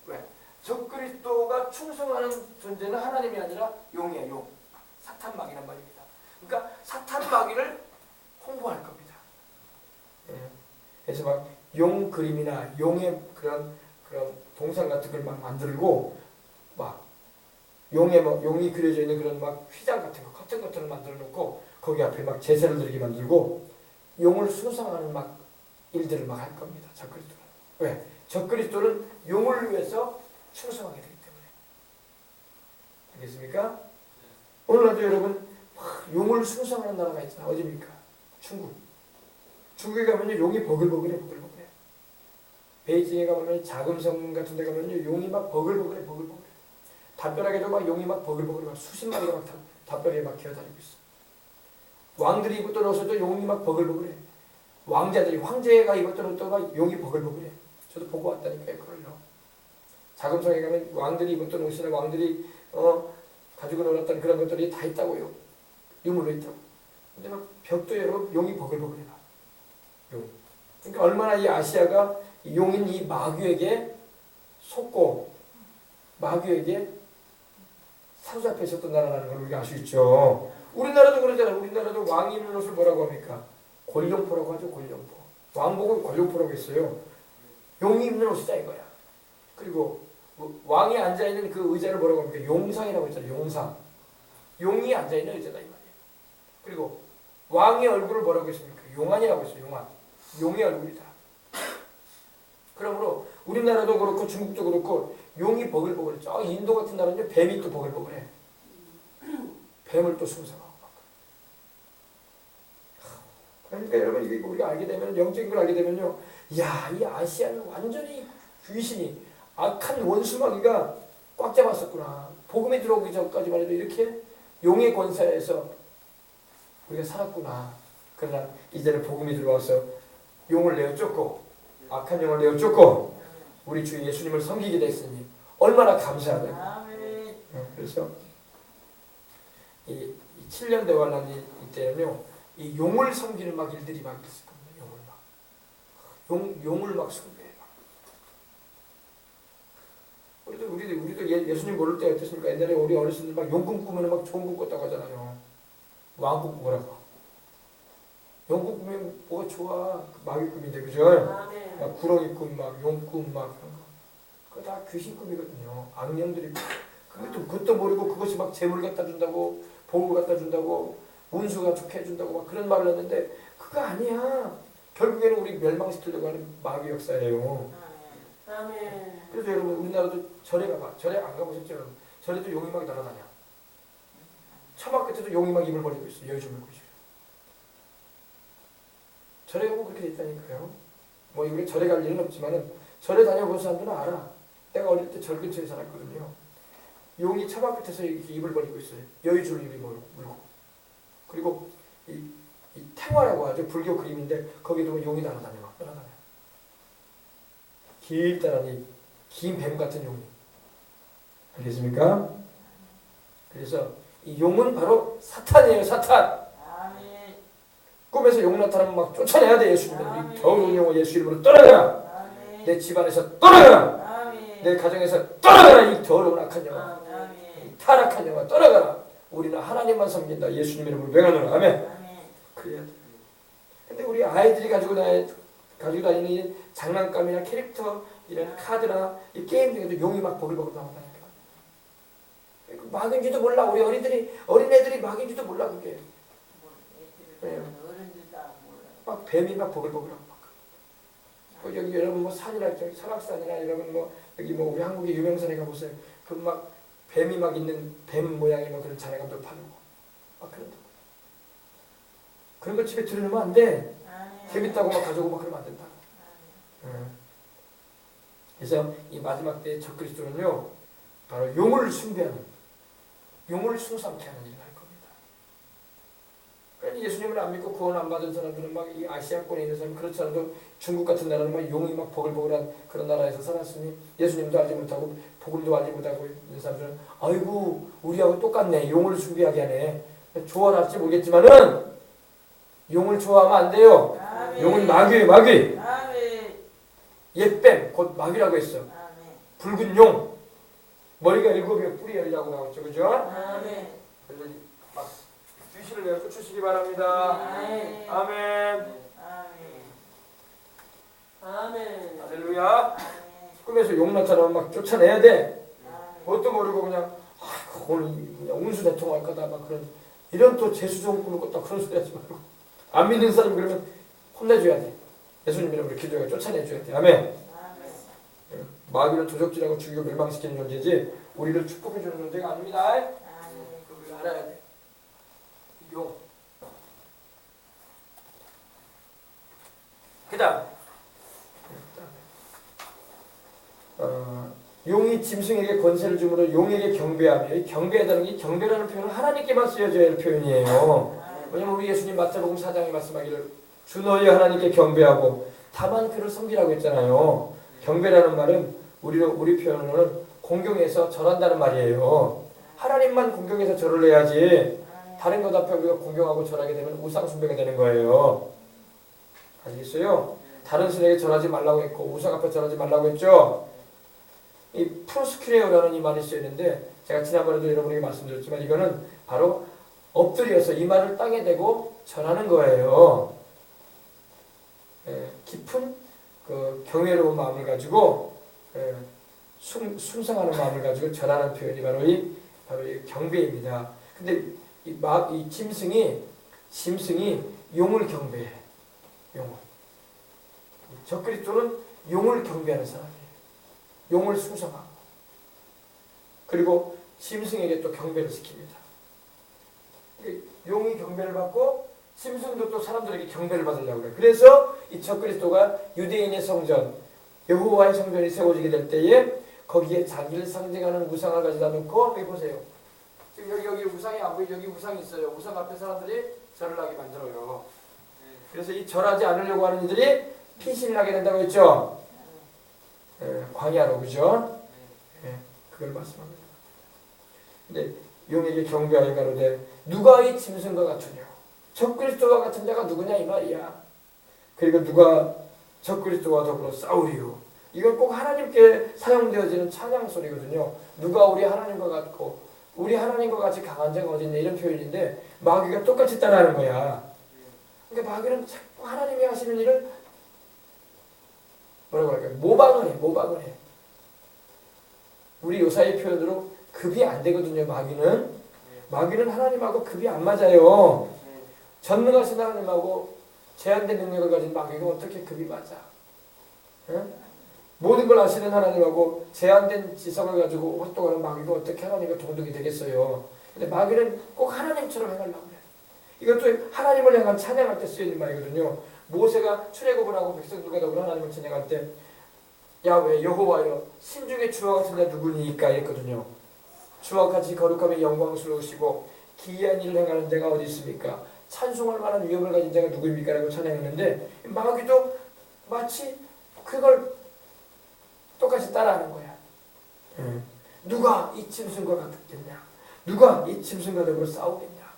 Speaker 1: 왜? 적그리스도가 충성하는 존재는 하나님이 아니라 용이에요. 용. 사탄 마귀란 말입니다. 그러니까 사탄 마귀를 홍보할 겁니다. 그래서 막 용 그림이나 용의 그런 동상 같은 걸 막 만들고 막 용이 그려져 있는 그런 막 휘장 같은 거, 커튼 같은 걸 만들어 놓고 거기 앞에 막 제사를 드리게 만들고 용을 숭상하는 막 일들을 막 할 겁니다. 적그리스도는. 왜? 적그리스도는 용을 위해서 충성하게 되기 때문에. 알겠습니까? 오늘날도 여러분 용을 숭상하는 나라가 있잖아. 어디입니까? 중국. 중국에 가면요 용이 버글버글해. 베이징에 가면 자금성 같은 데 가면요 용이 막 버글버글해. 담벼락에도 막 용이 막 버글버글해. 막 수십 마리가 막 담벼락에 막 기어다니고 있어. 왕들이 입었던 옷에도 용이 막 버글버글해. 왕자들이 황제가 입었던 옷도 막 용이 버글버글해. 저도 보고 왔다니까요. 그걸요. 자금성에 가면 왕들이 입었던 옷이나 왕들이 가지고 놀았던 그런 것들이 다 있다고요. 유물로 있다고. 근데 막 벽도 여러분 용이 버글버글해. 용. 그러니까 얼마나 이 아시아가 용인 이 마귀에게 속고 마귀에게 사로잡혀 있었던 나라라는 걸 우리가 알 수 있죠. 우리나라도 그러잖아요. 우리나라도 왕이 입는 옷을 뭐라고 합니까? 권룡포라고 하죠. 권룡포. 왕복을 권룡포라고 했어요. 용이 입는 옷이다 이거야. 그리고 왕이 앉아있는 그 의자를 뭐라고 합니까? 용상이라고 했잖아요. 용상. 용이 앉아있는 의자다 이 말이에요. 그리고 왕의 얼굴을 뭐라고 했습니까? 용안이라고 했어요. 용안. 용의 얼굴이다. 그러므로 우리나라도 그렇고 중국도 그렇고 용이 버글버글해. 저 인도 같은 나라는 뱀이 또 버글버글해. 뱀을 또 숭상하고 막. 그러니까 여러분 이게 우리가 알게 되면 영적인 걸 알게 되면요, 야, 이 아시아는 완전히 귀신이 악한 원수마귀가 꽉 잡았었구나. 복음이 들어오기 전까지만 해도 이렇게 용의 권세에서 우리가 살았구나. 그러나 이제는 복음이 들어와서 용을 내어 쫓고 악한 영을 내어 쫓고 우리 주 예수님을 섬기게 됐으니 얼마나 감사하다. 그래서 이 7년 대환란 이때는요, 이 용을 섬기는 막 일들이 막 있을 겁니다. 용을 막 숭배해. 우리도 예수님 모를 때 어땠습니까? 옛날에 우리 어르신들 막 용 꿈꾸면 막 좋은 꿈 꿨다고 하잖아요. 왕 꿈꾸라고. 용 꿈꾸면 뭐가 좋아? 마귀 꿈인데, 그죠? 막 구렁이 꿈, 막 용 꿈, 막 그런 거. 그거 다 귀신 꿈이거든요. 악령들이. 그것도 모르고 그것이 막 재물 갖다 준다고, 복을 갖다 준다고, 운수가 좋게 해준다고 막 그런 말을 했는데 그거 아니야. 결국에는 우리 멸망시키려고 하는 마귀 역사예요. 그래서 여러분 우리나라도 절에 가봐. 절에 안 가보셨죠? 여러분? 절에도 용이 막 날아다녀. 처막 끝에도 용이 막 입을 벌리고 있어. 여의주 물고 있어. 절에 가면 그렇게 돼 있다니까요. 뭐 우리 절에 갈 일은 없지만은 절에 다녀본 사람들은 알아. 내가 어릴 때 절 근처에 살았거든요. 용이 처막 끝에서 이렇게 입을 벌리고 있어요. 여의주를 입에 물고. 그리고 이 탱화라고 하죠. 불교 그림인데 거기도 용이 날아다녀. 길다란 긴 뱀 같은 용이. 알겠습니까? 그래서 이 용은 바로 사탄이에요. 사탄. 아멘. 꿈에서 용 나타나면 막 쫓아내야 돼. 예수님을. 이 더러운 용을 예수 이름으로 떠나가라. 아멘. 내 집안에서 떠나가라. 아멘. 내 가정에서 떠나가라. 이 더러운 악한 영아. 이 타락한 영아 떠나가라. 우리는 하나님만 섬긴다. 예수님 이름으로 명하노라. 아멘. 그래야 돼. 근데 우리 아이들이 가지고 다니는 이 장난감이나 캐릭터 이런 카드나 이 게임 중에도 용이 막 보글보글 나온다니까. 막인지도 몰라. 우리 어린애들이 막인지도 몰라 그게. 네. 막 뱀이 막 보글보글하고 막. 여기 여러분 뭐 산이나 저기 설악산이나 여러분 뭐 여기 뭐 우리 한국의 유명산에 가보세요. 그 막 뱀이 막 있는 뱀 모양의 막 그런 장애감들 파는 거. 막 그런 거. 그런 거 집에 들여놓으면 안 돼. 재밌다고 막 가져오고 막 그러면 안 된다. 그래서 이 마지막 때의 적그리스도는요, 바로 용을 숭배하는, 용을 숭상케 하는 일을 할 겁니다. 그러니까 예수님을 안 믿고 구원 안 받은 사람들은 막 이 아시아권에 있는 사람, 그렇지 않아도 중국 같은 나라는 막 용이 막 보글보글한 그런 나라에서 살았으니 예수님도 알지 못하고 복음도 알지 못하고 있는 사람들은 아이고 우리하고 똑같네, 용을 숭배하게 하네. 좋아할지 모르겠지만은 용을 좋아하면 안 돼요. 아멘. 용은 마귀예요, 마귀. 아멘. 옛뱀, 곧 마귀라고 했어. 아멘. 붉은 용. 머리가 7이고 뿔이 10이라고 나왔죠, 그죠? 아멘. 그래서 막 귀신을 내어 쫓으시기 바랍니다. 아멘. 아멘. 아멘. 할렐루야. 꿈에서 용 나타나면 막 쫓아내야 돼. 그것도 모르고 그냥 오늘 그냥 운수 대통할 거다 막 그런 이런 또 재수 좋은 꿈을 꿨다 그런 소리 하지 말고. 안 믿는 사람 그러면 혼내줘야 돼. 예수님 이름으로 기도해 쫓아내줘야 돼. 아멘. 마귀는 도적질하고 죽이고 멸망시키는 존재지 우리를 축복해주는 존재가 아닙니다. 그걸 알아야 돼. 용. 그 다음 용이 짐승에게 권세를 주므로 용에게 경배하며, 이 경배하다는 게 경배라는 표현은 하나님께만 쓰여져야 할 표현이에요. 왜냐면 우리 예수님 마태복음 4장에 말씀하기를 주 너희 하나님께 경배하고 다만 그를 섬기라고 했잖아요. 경배라는 말은 우리 표현으로는 공경해서 절한다는 말이에요. 하나님만 공경해서 절을 해야지 다른 것 앞에 우리가 공경하고 절하게 되면 우상 숭배가 되는 거예요. 아시겠어요? 다른 신에게 절하지 말라고 했고 우상 앞에 절하지 말라고 했죠. 이 프로스큐레오라는 이 말이 쓰였는데 제가 지난번에도 여러분에게 말씀드렸지만 이거는 바로 엎드려서 이마를 땅에 대고 절하는 거예요. 깊은 그 경외로운 마음을 가지고 숭상하는 마음을 가지고 절하는 표현이 바로 이 경배입니다. 근데 이 짐승이 용을 경배해. 용을. 적그리스도는 용을 경배하는 사람이에요. 용을 숭상하고 그리고 짐승에게 또 경배를 시킵니다. 용이 경배를 받고 짐승도 또 사람들에게 경배를 받으려고 그래요. 그래서 이 적그리스도가 유대인의 성전, 여호와의 성전이 세워지게 될 때에 거기에 자기를 상징하는 우상을 가져다 놓고 여기 보세요. 지금 여기 우상이 안 보이죠? 여기 우상이 있어요. 우상 앞에 사람들이 절을 하게 만들어요. 그래서 이 절하지 않으려고 하는 이들이 피신을 하게 된다고 했죠. 광야로, 그죠? 그걸 말씀합니다. 근데 용에게 경배하여 가로되 누가 이 짐승과 같으냐? 적그리스도와 같은 자가 누구냐 이 말이야. 그리고 누가 적그리스도와 더불어 싸우리요? 이건 꼭 하나님께 사용되어지는 찬양 소리거든요. 누가 우리 하나님과 같고 우리 하나님과 같이 강한 자가 어디 있냐 이런 표현인데 마귀가 똑같이 따라하는 거야. 그러니까 마귀는 자꾸 하나님이 하시는 일을 뭐라고 할까요? 모방을 해. 우리 요사의 표현으로 급이 안 되거든요. 마귀는 하나님하고 급이 안 맞아요. 전능하신 하나님하고 제한된 능력을 가진 마귀가 어떻게 급이 맞아? 응? 모든 걸 아시는 하나님하고 제한된 지성을 가지고 활동하는 마귀가 어떻게 하나님과 동등이 되겠어요? 근데 마귀는 꼭 하나님처럼 행하려고 해. 이것도 하나님을 향한 찬양할 때 쓰이는 말이거든요. 모세가 출애굽을 하고 백성들과 더불어 하나님을 찬양할 때 야훼 여호와여 신중의 주와 같은 자 누구니까 이랬거든요. 주와 같이 거룩하며 영광스러우시고 기이한 일을 행하는 자가 어디 있습니까? 찬송할 만한 위엄을 가진 자가 누구입니까? 라고 찬양했는데 마귀도 마치 그걸 똑같이 따라하는 거야. 누가 이 짐승과 같겠냐? 누가 이 짐승과 더불어 싸우겠냐?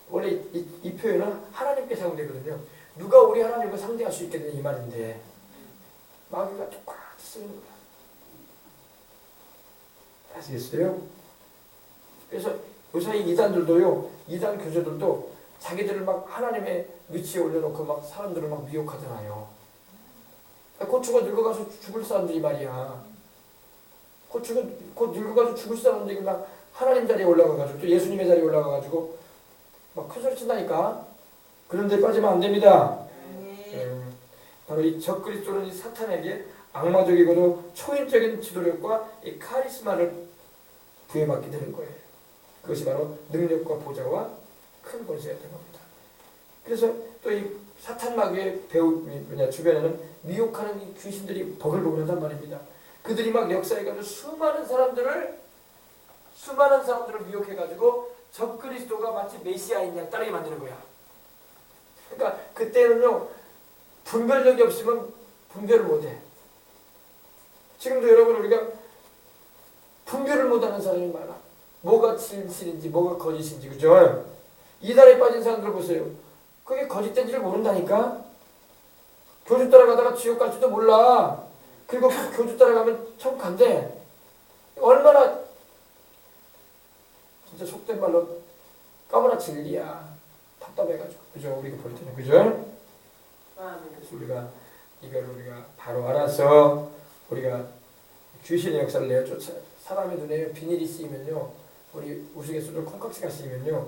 Speaker 1: 원래 이 표현은 하나님께 사용되거든요. 누가 우리 하나님과 상대할 수 있겠냐 이 말인데 마귀가 똑같이 쓰는 거야. 아시겠어요? 그래서 요새 이단들도요, 이단 교주들도 자기들을 막 하나님의 위치에 올려놓고 막 사람들을 막 미혹하잖아요. 고추가 늙어가서 죽을 사람들이 말이야. 고추가 곧 늙어가서 죽을 사람들이 막 하나님 자리에 올라가가지고 또 예수님의 자리에 올라가가지고 막 큰소리 친다니까. 그런 데 빠지면 안 됩니다. 바로 이 적그리스도는 이 사탄에게 악마적이고도 초인적인 지도력과 이 카리스마를 부여받게 되는 거예요. 그것이 바로 능력과 보좌와 큰 권세가 된 겁니다. 그래서 또 이 사탄 마귀의 주변에는 미혹하는 이 귀신들이 버글버글하단 말입니다. 그들이 막 역사해가지고 수많은 사람들을 미혹해가지고 적그리스도가 마치 메시아인 양 따르게 만드는 거야. 그러니까 그때는요, 분별력이 없으면 분별을 못해. 지금도 여러분 우리가 분별을 못하는 사람이 많아. 뭐가 진실인지 뭐가 거짓인지, 그죠? 이단에 빠진 사람들 보세요. 그게 거짓된지를 모른다니까. 교주 따라가다가 지옥 갈지도 몰라. 그리고 그 교주 따라가면 천국 간대. 얼마나 진짜 속된 말로 까무라 진리야. 답답해가지고, 그죠? 우리가 볼 때는, 그죠? 그래서 우리가 바로 알아서 우리가 귀신의 역사를 내쫓아. 사람의 눈에 비닐이 씌이면요, 우리 우스갯소리로 콩깍지가 씌이면요,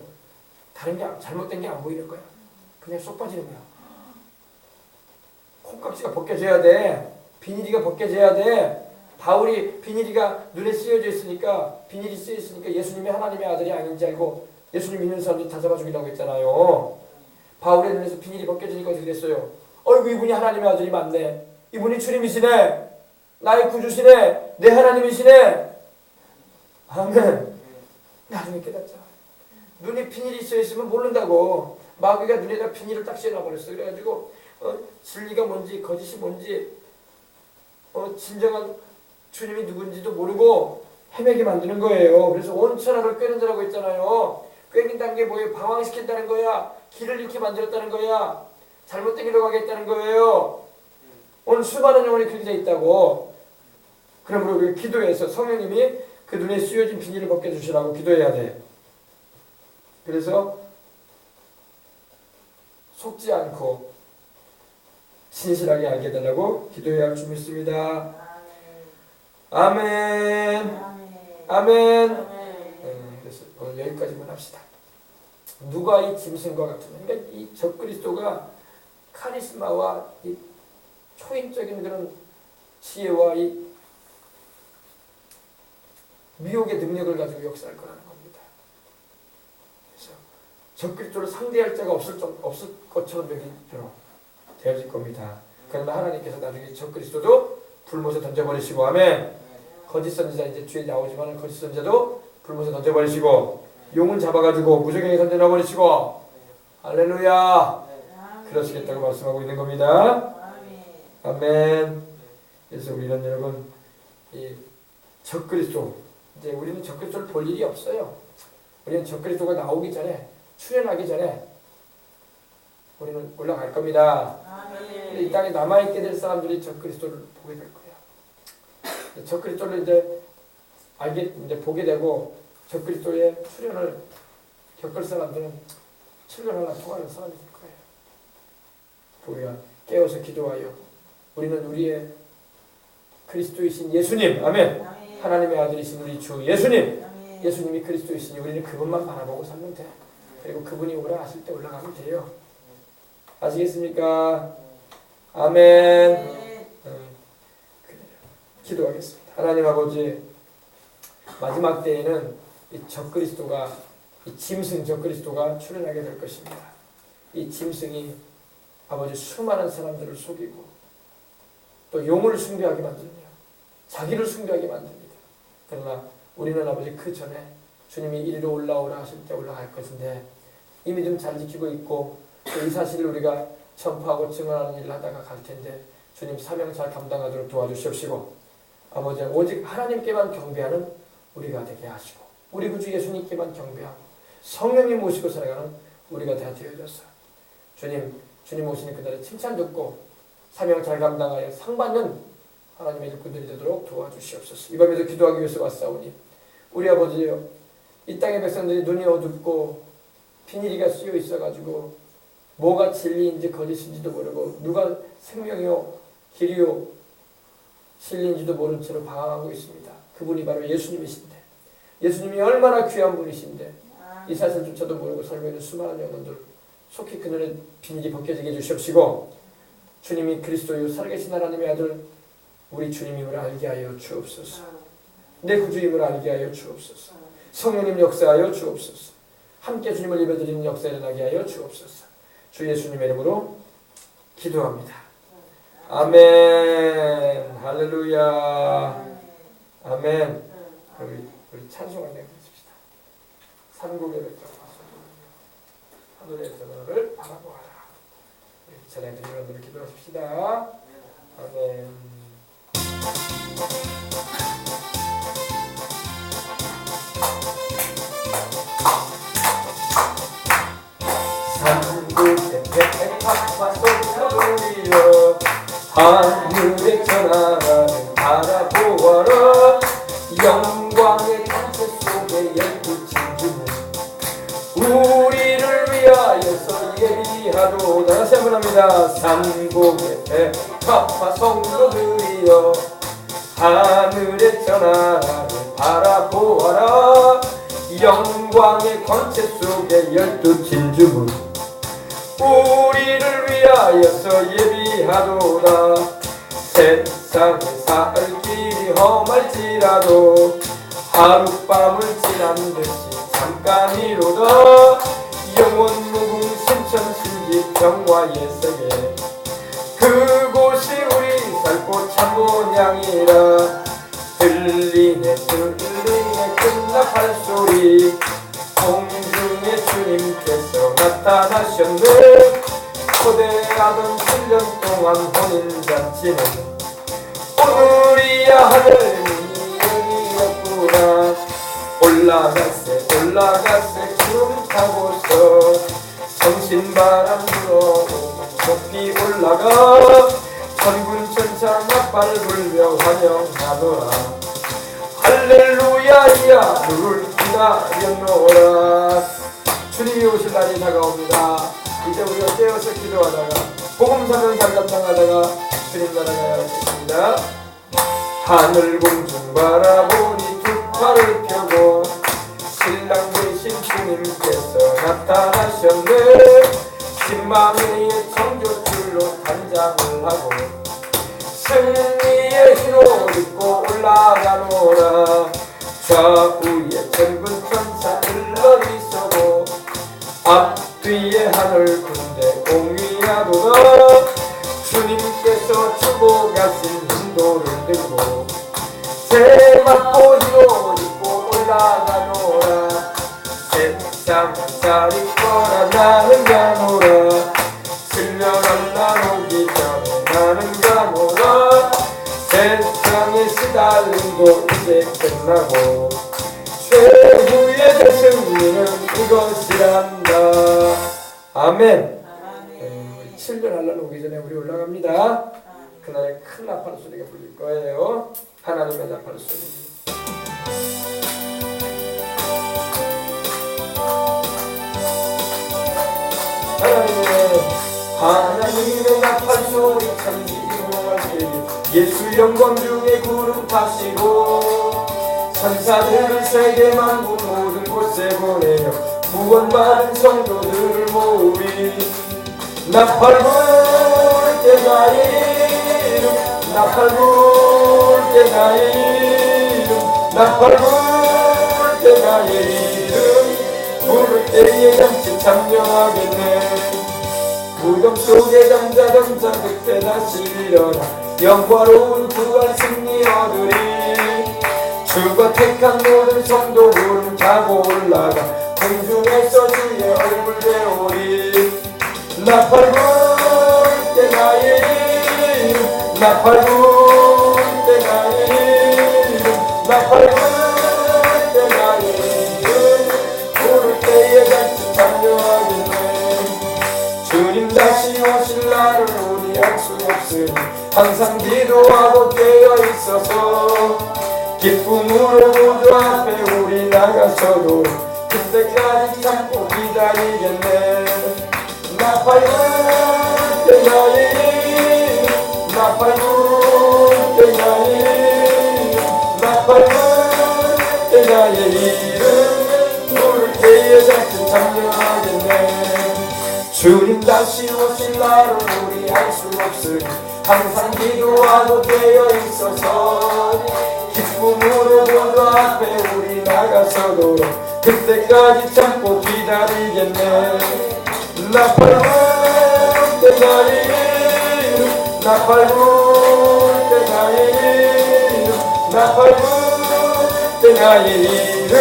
Speaker 1: 다른 게 잘못된 게 안 보이는 거야. 그냥 쏙 빠지는 거야. 콩깍지가 벗겨져야 돼. 비닐이가 벗겨져야 돼. 바울이 비닐이가 눈에 씌어져 있으니까, 비닐이 씌어 있으니까 예수님이 하나님의 아들이 아닌지 알고 예수님 믿는 사람들 다 잡아 죽이라고 했잖아요. 바울의 눈에서 비닐이 벗겨지니까 어떻게 됐어요? 어이구, 이분이 하나님의 아들이 맞네. 이분이 주님이시네. 나의 구주시네. 내 하나님이시네. 아멘. 나중에 깨닫자. 눈에 비닐이 씌어 있으면 모른다고. 마귀가 눈에다 비닐을 딱 씌워놔버렸어. 그래가지고 진리가 뭔지 거짓이 뭔지 진정한 주님이 누군지도 모르고 헤매게 만드는 거예요. 그래서 온 천하를 꿰는다라고 했잖아요. 꿰긴다는 게 뭐예요? 방황시킨다는 거야. 길을 잃게 만들었다는 거야. 잘못된 길로 가게 했다는 거예요. 오늘 수많은 영혼이 그렇게 돼 있다고. 그러므로 우리가 기도해서 성령님이 그 눈에 씌워진 비닐을 벗겨주시라고 기도해야 돼. 그래서 속지 않고 진실하게 알게 되려고 기도해야 할 줄 믿습니다. 아멘. 아멘. 그래서 오늘 여기까지만 합시다. 누가 이 짐승과 같은, 그러니까 이 적그리스도가 카리스마와 이 초인적인 그런 지혜와 이 미혹의 능력을 가지고 역사할 거라는 겁니다. 그래서 적그리스도를 상대할 자가 없을 것처럼 되어질 겁니다. 그러나 하나님께서 나중에 적그리스도도 불못에 던져버리시고, 아멘. 거짓 선지자 이제 뒤에 나오지만 거짓 선지자도 불못에 던져버리시고, 용은 잡아가지고 무저갱에 던져버리시고, 할렐루야. 그러시겠다고 말씀하고 있는 겁니다. 아멘. 그래서 우리는 여러분 이 적그리스도, 이제 우리는 적그리스도를 볼 일이 없어요. 우리는 적그리스도가 나오기 전에, 출현하기 전에 우리는 올라갈 겁니다. 근데 이 땅에 남아있게 될 사람들이 적그리스도를 보게 될 거예요. 적그리스도를 이제 보게 되고 적그리스도의 출현을 겪을 사람들은 7년 하나 통하는 사람이 될 거예요. 우리가 깨어서 기도하여 우리는 우리의 그리스도이신 예수님, 아멘. 하나님의 아들이신 우리 주 예수님, 예수님이 그리스도이시니 우리는 그분만 바라보고 살면 돼. 그리고 그분이 오라 하실 때 올라가면 돼요. 아시겠습니까? 아멘. 기도하겠습니다. 하나님 아버지, 마지막 때에는 이 적그리스도가, 이 짐승 적그리스도가 출현하게 될 것입니다. 이 짐승이 아버지 수많은 사람들을 속이고 또 용을 숭배하게 만듭니다. 자기를 숭배하게 만듭니다. 그러나 우리는 아버지 그 전에 주님이 이리로 올라오라 하실 때 올라갈 것인데 이 믿음 잘 지키고 있고 또 이 사실을 우리가 전파하고 증언하는 일을 하다가 갈 텐데 주님 사명 잘 감당하도록 도와주시옵시고 아버지 오직 하나님께만 경배하는 우리가 되게 하시고 우리 구주 예수님께만 경배하고 성령님 모시고 살아가는 우리가 다 되어져서 주님 오시는 그날에 칭찬 듣고 사명 잘 감당하여 상 받는 하나님의 일꾼들이 되도록 도와주시옵소서. 이 밤에도 기도하기 위해서 왔사오니 우리 아버지여, 이 땅의 백성들이 눈이 어둡고 비닐이가 씌어 있어가지고 뭐가 진리인지 거짓인지도 모르고 누가 생명이요 길이요 실린지도 모른 채로 방황하고 있습니다. 그분이 바로 예수님이신데, 예수님이 얼마나 귀한 분이신데 이 사실조차도 모르고 살고 있는 수많은 영혼들 속히 그들의 비밀이 벗겨지게 해주시옵시고, 주님이 그리스도요 살아계신 하나님의 아들 우리 주님임을 알게 하여 주옵소서. 내 구주임을 알게 하여 주옵소서. 성령님 역사하여 주옵소서. 함께 주님을 예배드리는 역사에 일어나게 하여 주옵소서. 주 예수님의 이름으로 기도합니다. 아멘. 할렐루야. 아멘. 우리 찬송을 내드립시다. 산국의 백작 하늘의 전화를 바라보아라. 찬양드리는 여러분들 기도하십시다. 아멘. 산국의 백합화 소리여 하늘의 전하를 바라보아라. 영광의 광채 속에 열두 진주문 우리를 위하여서 예비하도다. 다시 한번 합니다. 산곡의 백합화 성도들이여 하늘의 전하를 바라보아라. 영광의 광채 속에 열두 진주문 우리를 위하여서 예비하도다. 세상에 살 길이 험할지라도 하룻밤을 지난 듯이 잠깐이로다. 영원 무궁 신천 신기 평화의 세계 그곳이 우리 살고 참모양이라. 들리네 끝나 발소리 공중에 주님께서 나타나셨네. 초대하던 7년 동안 혼인잔치는 오늘이야 하늘문이 열리었구나. 올라가세 구름 타고서 성신바람 불어오고 높이 올라가. 천군천사 나팔 불며 환영하노라. 할렐루야야 누를 기다렸노라. 주님이 오실 날이 다가옵니다. 이제 우리가 깨어서 기도하다가 복음사명상 감당하다가 주님 나라가 하겠습니다. 하늘 공중 바라보니 두 팔을 펴고 신랑 되신 주님께서 나타나셨네. 신망의 청조줄로 단장을 하고 승리의 휘로 딛고 올라가노라. 좌우에 젊은 천사 들러리서고 앞뒤에 하늘 군대 공위하도다. 주님께서 주고 가신 인도를 들고 새 맞고 휘로 딛고 올라가노라. 세상 잘 있거라 나는 가노라. 실려난 날 오기 전에 나는 가노라. 세상의 시달림도 이제 끝나고 최후의 대승리는 이것이란다. 아멘. 7년 한날 오기 전에 우리 올라갑니다. 그날에 큰 나팔 소리가 불릴 거예요. 하나님의 나팔 소리. 하나님의 나팔 소리 참 이루어갈 때에 예수 영광 중에 구름 타시고 천사들을 세계 만국 모든 곳에 보내어 무건 많은 성도들을 모으리. 나팔 불 때가 이름 나팔 불 때가 이름 나팔 불 때가 이름 부를 때에 잠시 참여하겠네. 무덤 속에 잠자던 자 그때 다시 일어나 영광로운 구원 승리 얻으리. 주가 택한 모든 성도 구름 타고 올라가 공중에서 주의 얼굴 배우리. 나팔 불 때가 이름 나팔 불 때가 이름 나팔 불 때가 이름 부를 때에 같이 참여하겠네. 주님 다시 오실 날을 우리 알 수 없으니 항상 기도하고 깨어있어서 기쁨으로 구주 앞에 우리 나가서도 그때까지 참고 기다리겠네. 나팔 불 때가 이름 나팔 나팔 불 때 나의 이름 나팔 불 때 나의 이름 부를 때에 잔뜩 참여하겠네. 주님 다시 오실 날을 우리 알 수 없으니 항상 기도하고 되어 있어서 기쁨으로 모두 앞에 우리 나가서도록 그때까지 참고 기다리겠네. 나팔 불 때 나의 이름 나팔 불 때 나의 이름 나팔 불 때 나의 이름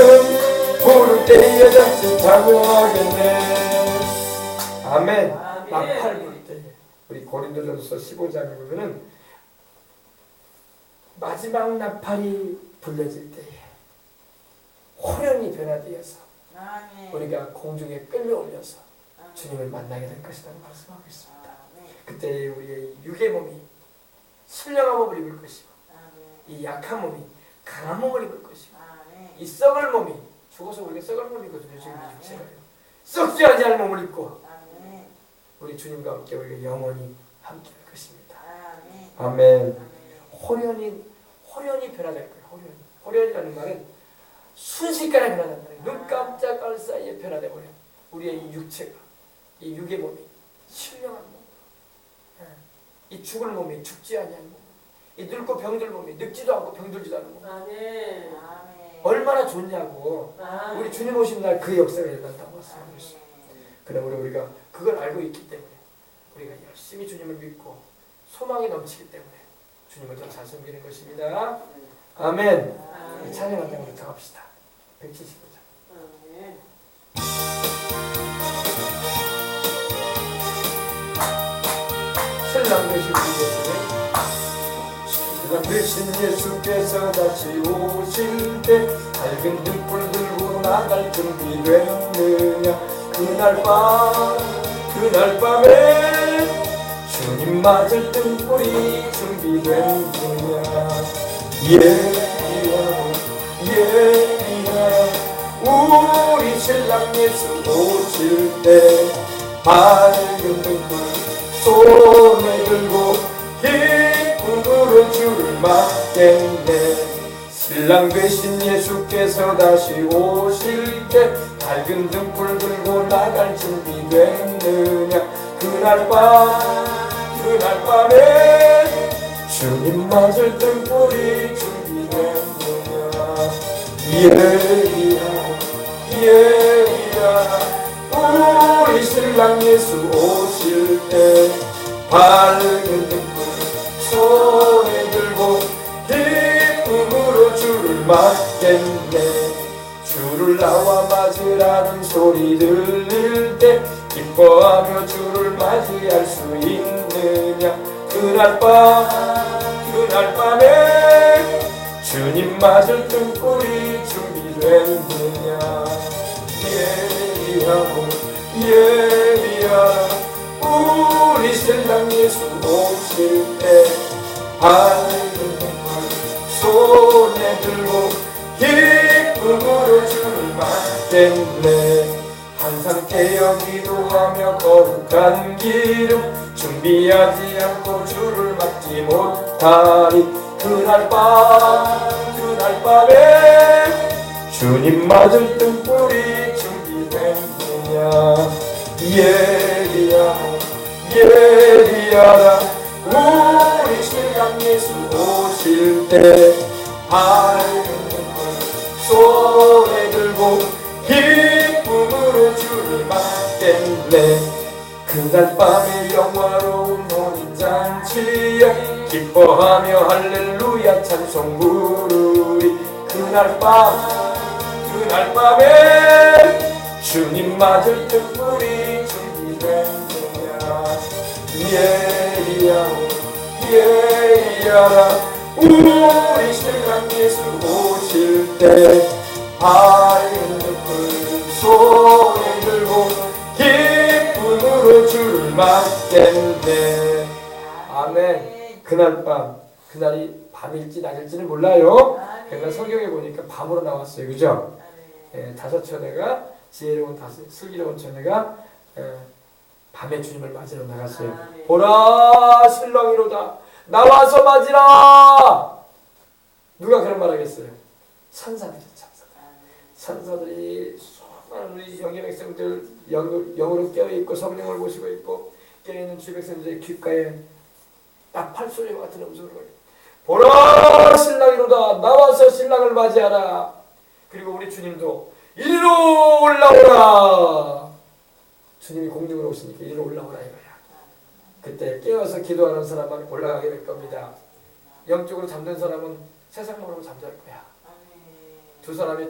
Speaker 1: 부를 때에 잔뜩 참여하겠네. 아멘. 나팔 불 때 우리 고린도전서 15장에 보면은 마지막 나팔이 불려질 때에 호련히 변화되어서 우리가 공중에 끌려올려서 주님을 만나게 될 것이라고 말씀하고 있습니다. 그때 우리의 육의 몸이 신령한 몸을 입을 것이고 이 약한 몸이 강한 몸을 입을 것이고 이 썩을 몸이 죽어서 우리가 썩을 몸이거든요. 지금 이 육체가 썩지 아니할 몸을 입고 우리 주님과 함께 우리가 영원히 함께 할 것입니다. 아멘. 호련히 변화될 거예요. 호련이라는 말은 순식간에 변화된다는 거예요. 눈 깜짝할 사이에 변화돼 버려. 우리의 이 육체가, 이 육의 몸이 신령한 몸, 이 죽을 몸이 죽지 아니한 몸, 이 늙고 병들 몸이 늙지도 않고 병들지도 않은 몸. 아멘. 얼마나 좋냐고. 우리 주님 오신 날 그 역사가 일어난다고 말씀하고 있어요. 그러므로 우리가 그걸 알고 있기 때문에 우리가 열심히 주님을 믿고 소망이 넘치기 때문에 주님을 더 잘 섬기는 것입니다. 아멘. 찬양한 장으로 들어갑시다. 175장. 신랑 되신 신랑 되신 예수께서 다시 오실 때 밝은 등불 들고 나갈 준비됐느냐. 그날 밤에 주님 맞을 등불이 준비됐느냐. 우리 신랑 예수 오실 때 밝은 등불 손에 들고 기쁨으로 주를 맞겠네. 신랑 되신 예수께서 다시 오실 때 밝은 등불 들고 나갈 준비 됐느냐. 그날 밤에 주님 맞을 등불이 준비됐느냐. 우리 신랑 예수 오실 때 밝은 등불 손에 들고 기쁨으로 주를 맞겠네. 주를 나와 맞으라는 소리 들릴 때 기뻐하며 주를 맞이할 수 있느냐. 그날 밤에 주님 맞을 등불이 준비됐느냐. 우리 신랑 예수 오실 때 밝은 등불 손에 들고 기쁨으로 주를 맞겠네. 항상 깨어 기도하며 거룩한 기름 준비하지 않고 주를 맞지 못하리. 그날 밤에 주님 맞을 등불이 준비됐느냐. 예리하라 우리 신랑 예수 오실 때 밝은 등불 손에 들고 기쁨으로 주를 맞겠네. 그날 밤에 영화로운 혼인잔치에 기뻐하며 할렐루야 찬송 부르리. 그날 밤에 주님 맞을 등불이 준비됐느냐. 예리하라 우리 신랑 예수 오실 때 밝은 등불 손에 들고 기쁨으로 주를 맞겠네. 아멘. 그날이 밤일지 낮일지는 몰라요. 그러나 성경에 보니까 밤으로 나왔어요. 그죠? 다섯 처녀가 지혜로운 슬기로운 처녀가 밤에 주님을 맞으러 나갔어요. 보라 신랑이로다. 나와서 맞으라. 누가 그런 말 하겠어요? 천사들이죠. 천사들이 수많은 우리 영계 백성들 영으로 깨어있고 성령을 모시고 있고 깨어있는 주 백성들의 귓가에 딱 팔소리와 같은 음성을 보라 신랑이로다. 나와서 신랑을 맞이하라. 그리고 우리 주님도 이리로 올라오라. 주님이 공중으로 오시니까 이리로 올라오라 이거야. 그때 깨어서 기도하는 사람만 올라가게 될 겁니다. 영적으로 잠든 사람은 세상 모르고 잠잘 거야. 두 사람이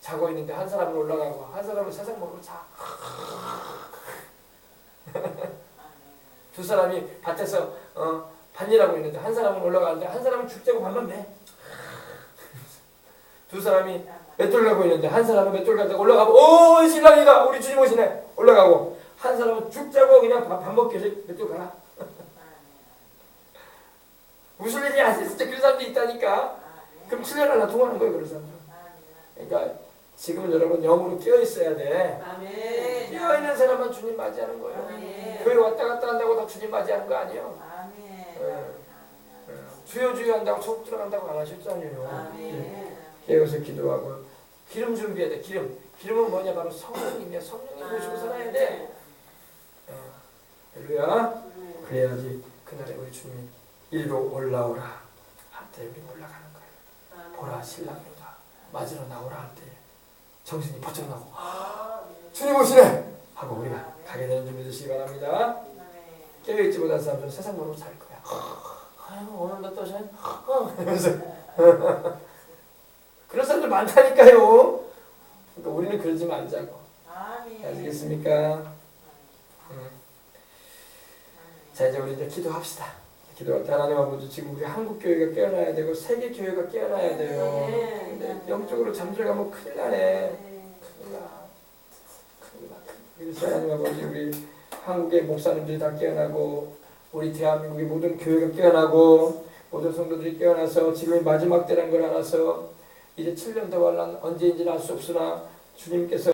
Speaker 1: 자고 있는데 한 사람은 올라가고 한 사람은 세상 모르고 자. 두 사람이 밭에서 밭일하고 있는데 한 사람은 올라가는데 한 사람은 죽자고 밥만 매. 두 사람이 맷돌 가고 있는데 한 사람은 맷돌 가다가 올라가고 오 신랑이다 우리 주님 오시네 올라가고 한 사람은 죽자고 그냥 밥 먹기 위해서 맷돌 가라. 웃을 일이 아니야. 진짜 그런 사람도 있다니까. 그럼 7년 하나 통하는 거예요 그런 사람들. 그러니까 지금은 여러분 영으로 깨어 있어야 돼. 깨어 있는 사람만 주님 맞이하는 거예요. 교회 왔다 갔다 한다고 다 주님 맞이하는 거 아니에요. 주여 주여 한다고 속 들어간다고 안 하셨잖아요. 깨어서 기도하고 기름 준비해야 돼. 기름은 뭐냐 바로 성령이며 성령이 모시고 살아야 돼. 할렐루야. 그래야지 그날에 우리 주님이 이리로 올라오라 할 때 우리 올라가는 거예요. 보라 신랑이로다. 맞으러 나오라 할 때 정신이 번쩍 나고 주님 오시네 하고 우리가 가게 되는 줄 믿으시기 바랍니다. 깨어있지 못한 사람들은 세상 모르고 살 거야. 아유 오늘도 또 쟤 이러면서 그런 사람들 많다니까요. 그러니까 우리는 그러지 말자고. 아시겠습니까? 자 이제 우리 이제 기도합시다. 기도할 때 하나님 아버지 지금 우리 한국 교회가 깨어나야 되고 세계 교회가 깨어나야 돼요. 근데 영적으로 잠들어가면 큰일 나네. 큰일 나. 그래서 하나님 아버지 우리 한국의 목사님들이 다 깨어나고 우리 대한민국의 모든 교회가 깨어나고 모든 성도들이 깨어나서 지금이 마지막 때라는 걸 알아서 이제 7년 더 환란 언제인지는 알 수 없으나 주님께서